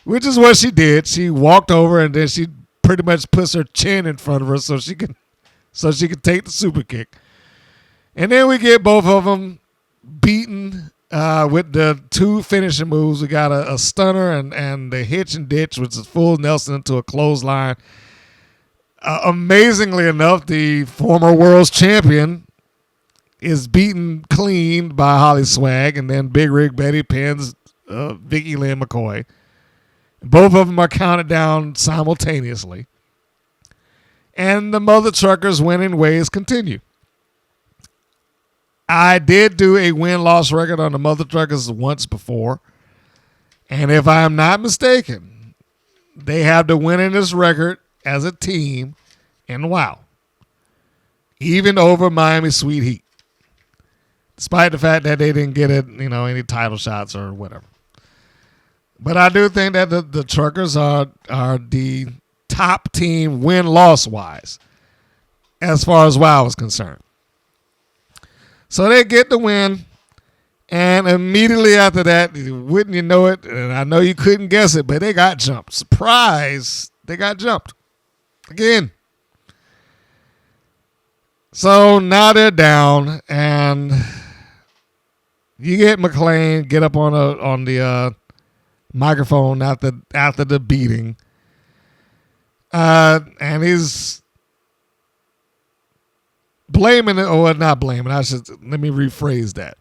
which is what she did. She walked over and then she pretty much puts her chin in front of her so she can take the super kick. And then we get both of them beaten with the two finishing moves. We got a stunner and the hitch and ditch, which is full Nelson into a clothesline. Amazingly enough, the former world's champion is beaten clean by Holly Swag, and then Big Rig Betty pins Vicky Lynn McCoy. Both of them are counted down simultaneously. And the Mother Truckers' winning ways continue. I did do a win-loss record on the Mother Truckers once before. And if I am not mistaken, they have the winningest record as a team in WoW, even over Miami Sweet Heat, despite the fact that they didn't get it, any title shots or whatever. But I do think that the Truckers are the top team win-loss wise as far as WoW is concerned. So they get the win, and immediately after that, wouldn't you know it, and I know you couldn't guess it, but they got jumped. Surprise, they got jumped. Again. So now they're down, and you get McClain get up on the microphone after the beating, and he's blaming it, or not blaming. Let me rephrase that.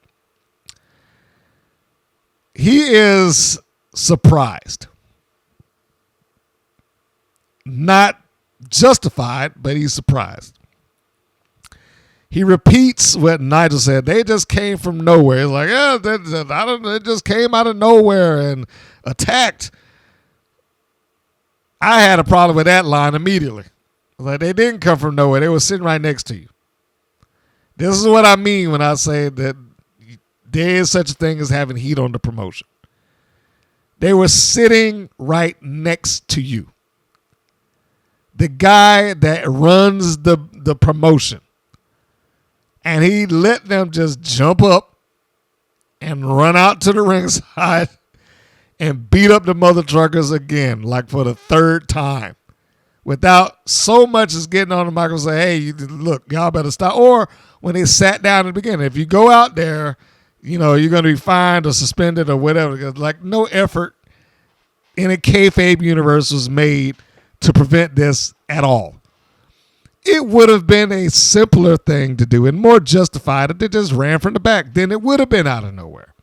He is surprised, not justified, but he's surprised. He repeats what Nigel said. They just came from nowhere. It's like, they just came out of nowhere and attacked. I had a problem with that line immediately. Like, they didn't come from nowhere. They were sitting right next to you. This is what I mean when I say that there is such a thing as having heat on the promotion. They were sitting right next to you. The guy that runs the promotion. And he let them just jump up and run out to the ringside and beat up the Mother Truckers again, like for the third time, without so much as getting on the mic and say, hey, look, y'all better stop. Or when they sat down at the beginning, if you go out there, you're going to be fined or suspended or whatever. Like, no effort in a kayfabe universe was made to prevent this at all. It would have been a simpler thing to do and more justified if they just ran from the back. Then it would have been out of nowhere.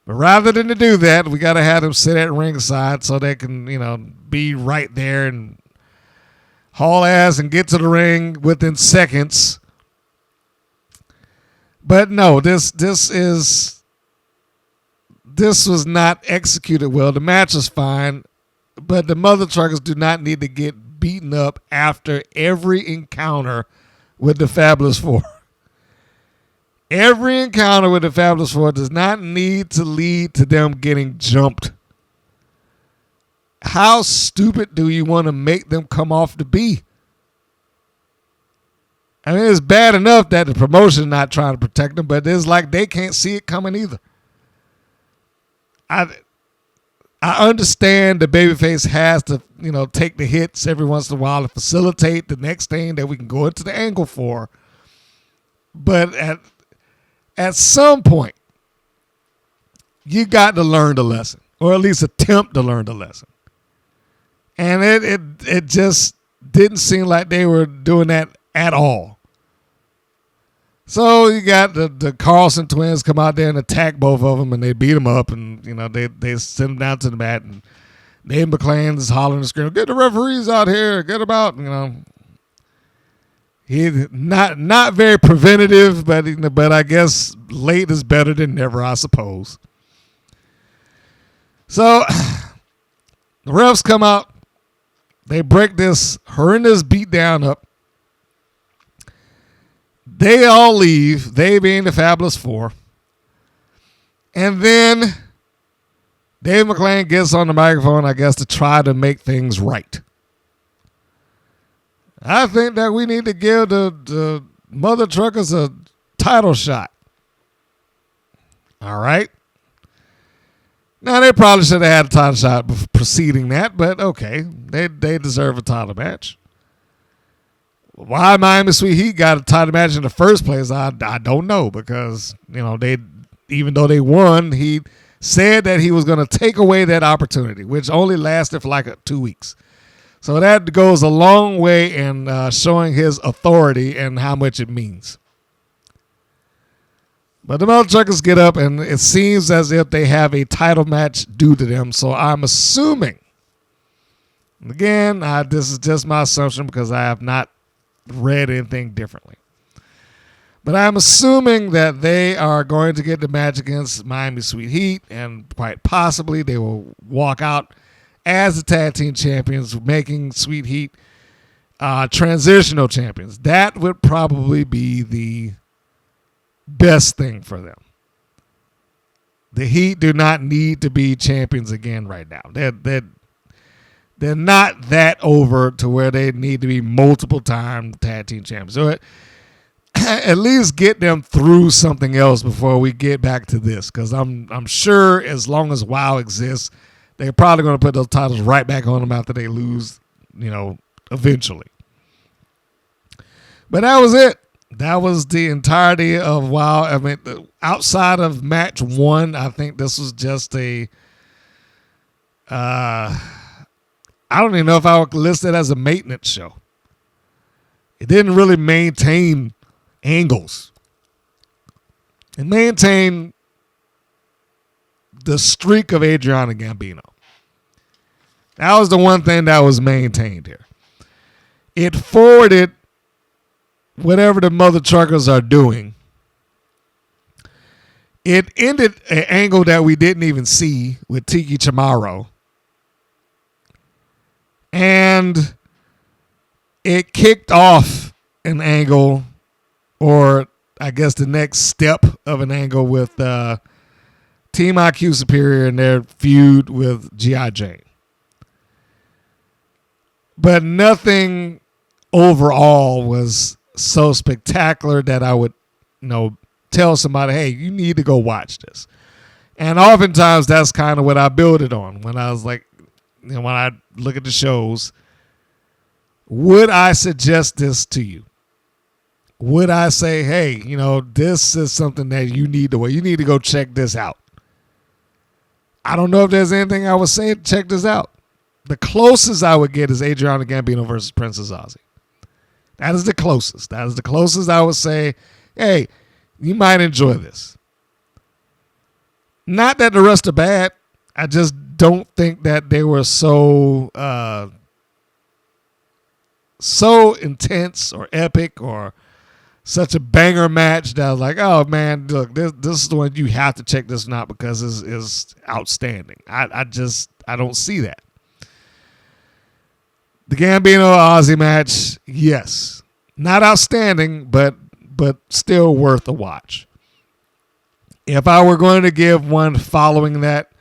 But rather than to do that, we got to have them sit at ringside so they can, be right there and haul ass and get to the ring within seconds. But no, this was not executed well. The match was fine, but the Mother Truckers do not need to get beaten up after every encounter with the Fabulous Four. Every encounter with the Fabulous Four does not need to lead to them getting jumped. How stupid do you want to make them come off to be? I mean, it's bad enough that the promotion is not trying to protect them, but it's like they can't see it coming either. I understand the babyface has to, take the hits every once in a while to facilitate the next thing that we can go into the angle for. But at some point, you got to learn the lesson, or at least attempt to learn the lesson. And it just didn't seem like they were doing that at all. So you got the Carlson twins come out there and attack both of them, and they beat them up, and they send them down to the mat, and Dave McClain is hollering and screaming, "Get the referees out here! Get them out!" He's not very preventative, but I guess late is better than never, I suppose. So the refs come out. They break this horrendous beatdown up. They all leave, they being the Fabulous Four. And then Dave McClain gets on the microphone, I guess, to try to make things right. I think that we need to give the Mother Truckers a title shot. All right. Now, they probably should have had a title shot preceding that, but okay. They deserve a title match. Why Miami Sweet Heat got a title match in the first place, I don't know, because, they, even though they won, he said that he was going to take away that opportunity, which only lasted for like 2 weeks. So that goes a long way in showing his authority and how much it means. But the Mother Truckers get up, and it seems as if they have a title match due to them. So I'm assuming, again, this is just my assumption because I have not read anything differently. But I'm assuming that they are going to get the match against Miami Sweet Heat, and quite possibly they will walk out as the tag team champions, making Sweet Heat transitional champions. That would probably be the best thing for them. The Heat do not need to be champions again right now. They're not that over to where they need to be multiple time tag team champions. So at least get them through something else before we get back to this, because I'm sure as long as WoW exists, they're probably going to put those titles right back on them after they lose, eventually. But that was it. That was the entirety of WoW. I mean, outside of match 1, I think this was just I don't even know if I would list it as a maintenance show. It didn't really maintain angles. It maintained the streak of Adriana Gambino. That was the one thing that was maintained here. It forwarded whatever the Mother Truckers are doing. It ended an angle that we didn't even see with Tiki Charmorro. And it kicked off an angle, or I guess the next step of an angle, with Team IQ Superior and their feud with G.I. Jane. But nothing overall was so spectacular that I would, tell somebody, hey, you need to go watch this. And oftentimes that's kind of what I build it on. When I was like, when I look at the shows, would I suggest this to you? Would I say, hey, this is something that you need to go check this out? I don't know if there's anything I would say, check this out. The closest I would get is Adriana Gambino versus Princess Aussie. That is the closest. That is the closest I would say, hey, you might enjoy this. Not that the rest are bad. I just don't think that they were so intense or epic or such a banger match that I was like, oh man, look, this is the one you have to check this one out because it's outstanding. I don't see that. The Gambino Aussie match, yes, not outstanding, but still worth a watch. If I were going to give one following that,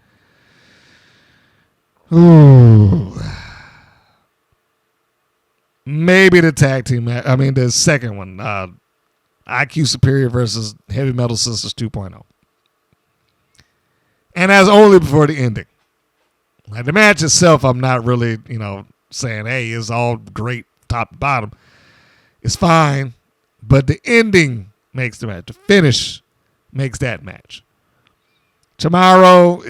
maybe the tag team match. I mean, the second one, IQ Superior versus Heavy Metal Sisters 2.0. And that's only before the ending. Like the match itself, I'm not really, saying, hey, it's all great top to bottom. It's fine, but the ending makes the match. The finish makes that match. Charmorro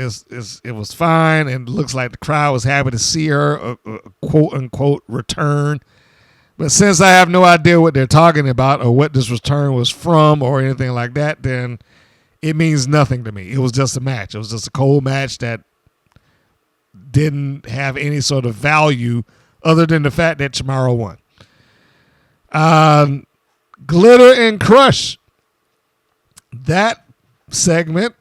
it was fine, and it looks like the crowd was happy to see her a quote unquote return. But since I have no idea what they're talking about or what this return was from or anything like that, then it means nothing to me. It was just a match. It was just a cold match that didn't have any sort of value other than the fact that Charmorro won. Glitter and Crush. That segment,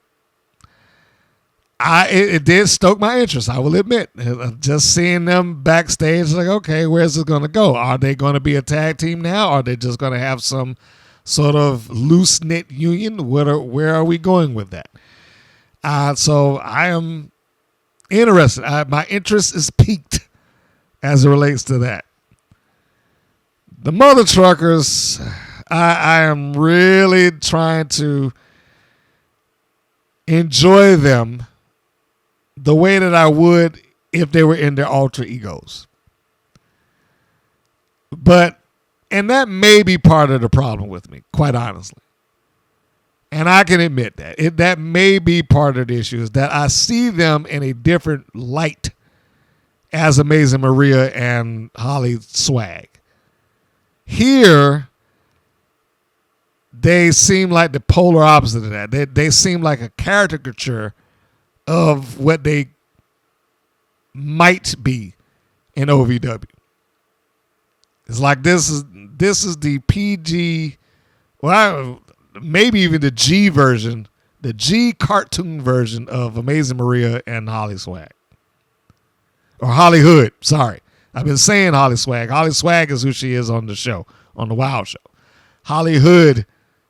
it did stoke my interest, I will admit. Just seeing them backstage, like, okay, where's this going to go? Are they going to be a tag team now? Are they just going to have some sort of loose-knit union? Where are we going with that? So I am interested. My interest is piqued as it relates to that. The Mother Truckers, I am really trying to enjoy them the way that I would if they were in their alter egos. And that may be part of the problem with me, quite honestly. And I can admit that. That may be part of the issue, is that I see them in a different light as Amazing Maria and Holly Swag. Here, they seem like the polar opposite of that. They seem like a caricature of what they might be in OVW. It's like this is the PG, well, maybe even the G version, the G cartoon version of Amazing Maria and Holly Swag. Or Holly Hood, sorry. I've been saying Holly Swag. Holly Swag is who she is on the show, on the Wild Show. Holly Hood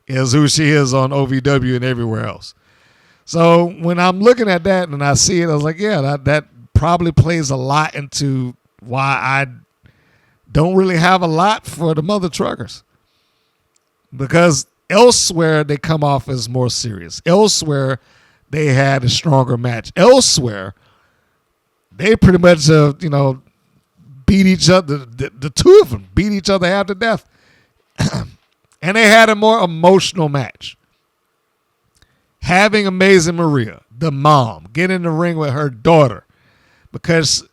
is who she is on OVW and everywhere else. So when I'm looking at that and I see it, I was like, yeah, that probably plays a lot into why I don't really have a lot for the Mother Truckers. Because elsewhere, they come off as more serious. Elsewhere, they had a stronger match. Elsewhere, they pretty much, beat each other. The two of them beat each other half to death. And they had a more emotional match. Having Amazing Maria, the mom, get in the ring with her daughter because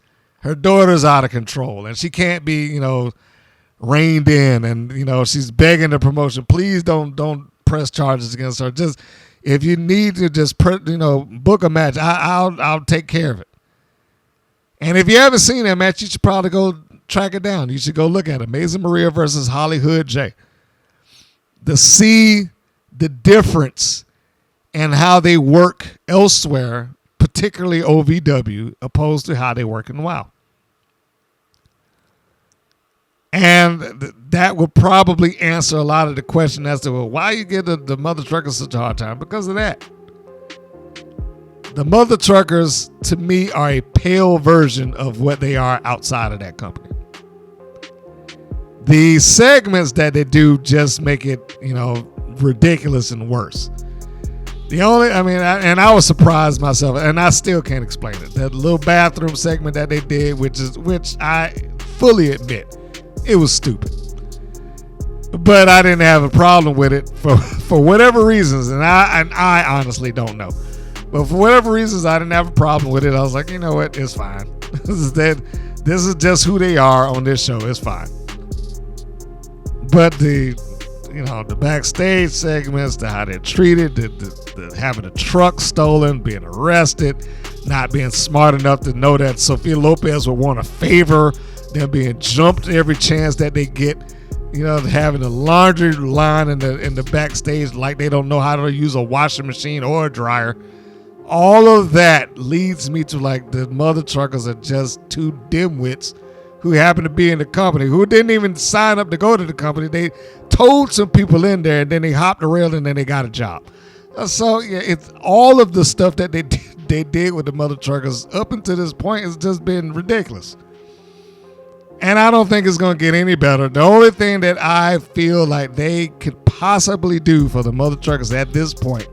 her daughter's out of control and she can't be, reined in, and she's begging the promotion, please don't press charges against her. Just if you need to just book a match, I'll take care of it. And if you haven't seen that match, you should probably go track it down. You should go look at it. Amazing Maria versus Holly Hood J. To see the difference in how they work elsewhere, particularly OVW, opposed to how they work in WoW. And that would probably answer a lot of the question as to, well, why you give the Mother Truckers such a hard time? Because of that. The Mother Truckers, to me, are a pale version of what they are outside of that company. The segments that they do just make it, ridiculous and worse. I was surprised myself, and I still can't explain it. That little bathroom segment that they did, which I fully admit, it was stupid. But I didn't have a problem with it for whatever reasons, and I honestly don't know. But for whatever reasons, I didn't have a problem with it. I was like, you know what? It's fine. This is just who they are on this show. It's fine. But the backstage segments, how they're treated, the having a truck stolen, being arrested, not being smart enough to know that Sophia Lopez would want to favor them being jumped every chance that they get. having a laundry line in the backstage like they don't know how to use a washing machine or a dryer. All of that leads me to like the mother truckers are just two dimwits who happen to be in the company, who didn't even sign up to go to the company. They told some people in there, and then they hopped the rail, and then they got a job. So yeah, it's all of the stuff that they did with the mother truckers up until this point has just been ridiculous. And I don't think it's going to get any better. The only thing that I feel like they could possibly do for the mother truckers at this point,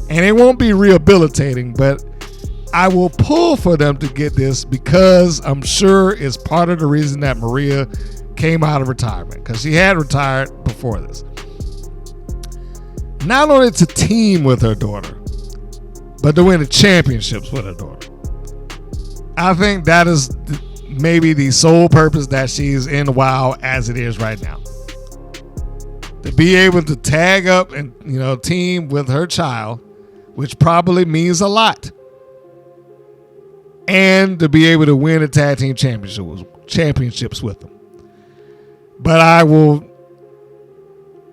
and it won't be rehabilitating, but I will pull for them to get this because I'm sure it's part of the reason that Maria came out of retirement, because she had retired before this. Not only to team with her daughter, but to win the championships with her daughter. I think that is maybe the sole purpose that she's in WoW as it is right now. To be able to tag up and team with her child, which probably means a lot. And to be able to win the tag team championships with them. But I will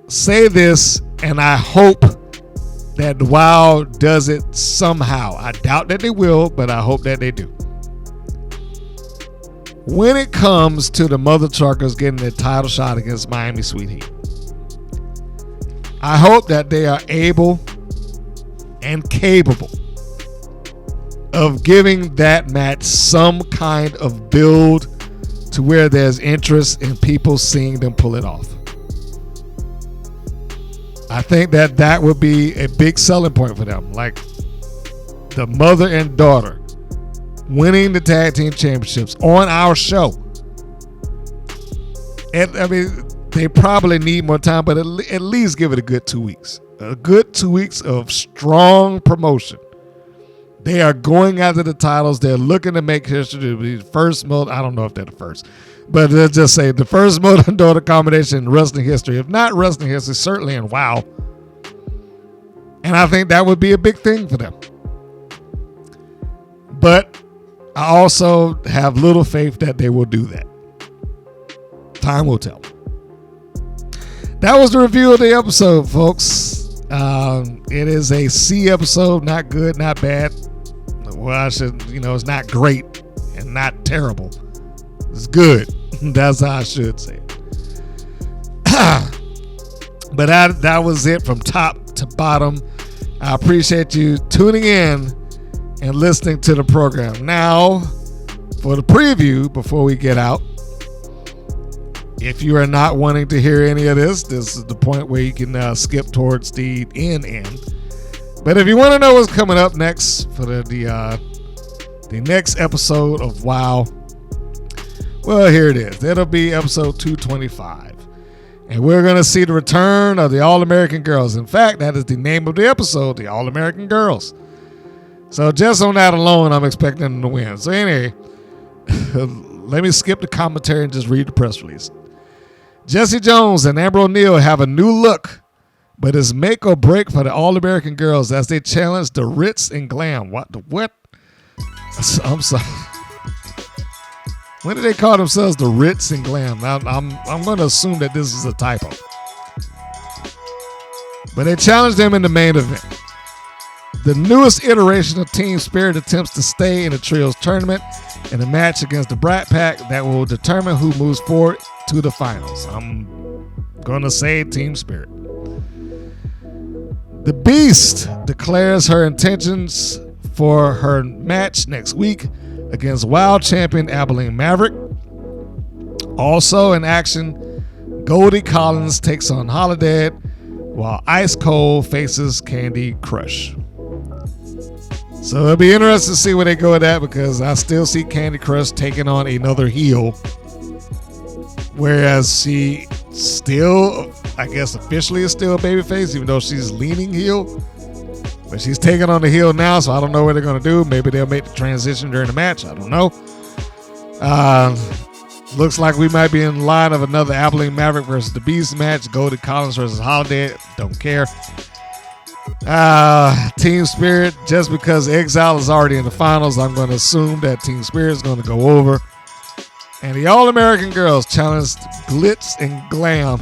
say this, and I hope that WoW does it somehow. I doubt that they will, but I hope that they do. When it comes to the mother truckers getting their title shot against Miami Sweet Heat, I hope that they are able and capable of giving that match some kind of build to where there's interest in people seeing them pull it off. I think that would be a big selling point for them. Like the mother and daughter winning the tag team championships on our show. And I mean, they probably need more time, but at least give it a good 2 weeks. A good 2 weeks of strong promotion. They are going after the titles. They're looking to make history to be the first I don't know if they're the first, but let's just say the first mother and daughter combination in wrestling history. If not wrestling history, certainly in WoW. And I think that would be a big thing for them. But I also have little faith that they will do that. Time will tell. That was the review of the episode, folks. It is a C episode, not good, not bad. Well, it's not great and not terrible. It's good. That's how I should say it. But that was it from top to bottom. I appreciate you tuning in and listening to the program. Now, for the preview before we get out, if you are not wanting to hear any of this is the point where you can skip towards the end. But if you want to know what's coming up next for the next episode of WoW, well, here it is. It'll be episode 225. And we're going to see the return of the All-American Girls. In fact, that is the name of the episode, the All-American Girls. So just on that alone, I'm expecting them to win. So anyway, let me skip the commentary and just read the press release. Jesse Jones and Amber O'Neal have a new look, but it's make or break for the All-American Girls as they challenge the Ritz and Glam. What? I'm sorry. When did they call themselves the Ritz and Glam? I'm going to assume that this is a typo. But they challenged them in the main event. The newest iteration of Team Spirit attempts to stay in the Trios tournament in a match against the Brat Pack that will determine who moves forward to the finals. I'm going to say Team Spirit. The Beast declares her intentions for her match next week against WoW champion Abilene Maverick. Also in action, Goldie Collins takes on Holiday while Ice Cold faces Candy Crush. So it'll be interesting to see where they go with that, because I still see Candy Crush taking on another heel, whereas she still, I guess officially is still a babyface, even though she's leaning heel. But she's taking on the heel now, so I don't know what they're going to do. Maybe they'll make the transition during the match. I don't know. Looks like we might be in line of another Abilene Maverick versus the Beast match. Goldie Collins versus Holiday. Don't care. Team Spirit, just because Exile is already in the finals, I'm going to assume that Team Spirit is going to go over. And the All-American Girls challenged Grits and Glam.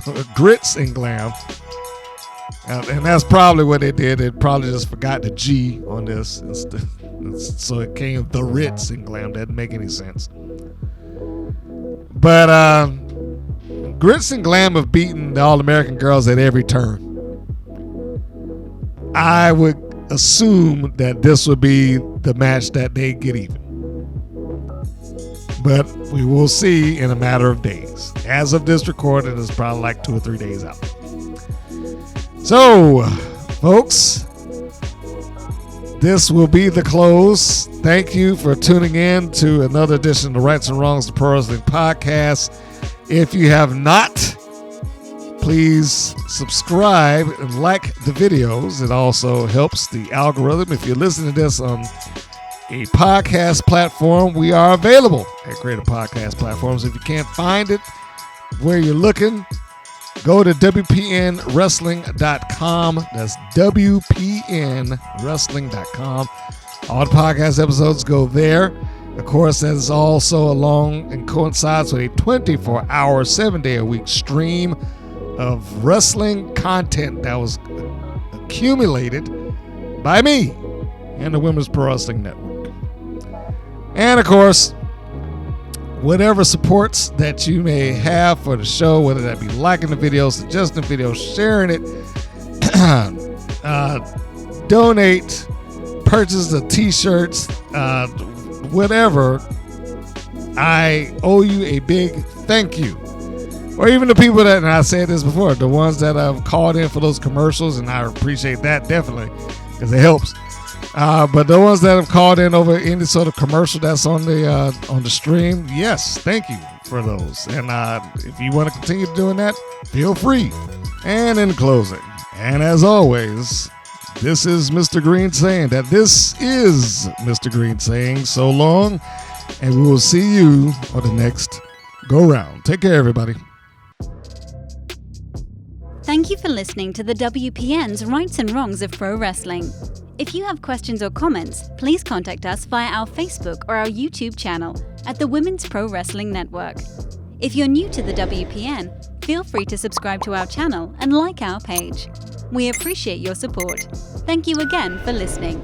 And that's probably what they did. They probably just forgot the G on this. So it came the Ritz and Glam. That didn't make any sense. But Grits and Glam have beaten the All-American Girls at every turn. I would assume that this would be the match that they get even. But we will see in a matter of days. As of this recording, it's probably like 2 or 3 days out. So, folks, this will be the close. Thank you for tuning in to another edition of the Rights and Wrongs of Pro Wrestling Podcast. If you have not, please subscribe and like the videos. It also helps the algorithm. If you're listening to this on a podcast platform, we are available at greater podcast platforms. If you can't find it where you're looking, go to WPNWrestling.com. That's WPNWrestling.com. All the podcast episodes go there. Of course, that is also along and coincides with a 24-hour, 7-day-a-week stream of wrestling content that was accumulated by me and the Women's Pro Wrestling Network. And of course, whatever supports that you may have for the show, whether that be liking the video, suggesting the video, sharing it, donate, purchase the t-shirts, whatever, I owe you a big thank you. Or even the people that, and I said this before, the ones that have called in for those commercials, and I appreciate that definitely because it helps. But the ones that have called in over any sort of commercial that's on the stream, yes, thank you for those. And if you want to continue doing that, feel free. And in closing, and as always, this is Mr. Green saying that this is Mr. Green saying so long, and we will see you on the next go round. Take care, everybody. Thank you for listening to the WPN's Rights and Wrongs of Pro Wrestling. If you have questions or comments, please contact us via our Facebook or our YouTube channel at the Women's Pro Wrestling Network. If you're new to the WPN, feel free to subscribe to our channel and like our page. We appreciate your support. Thank you again for listening.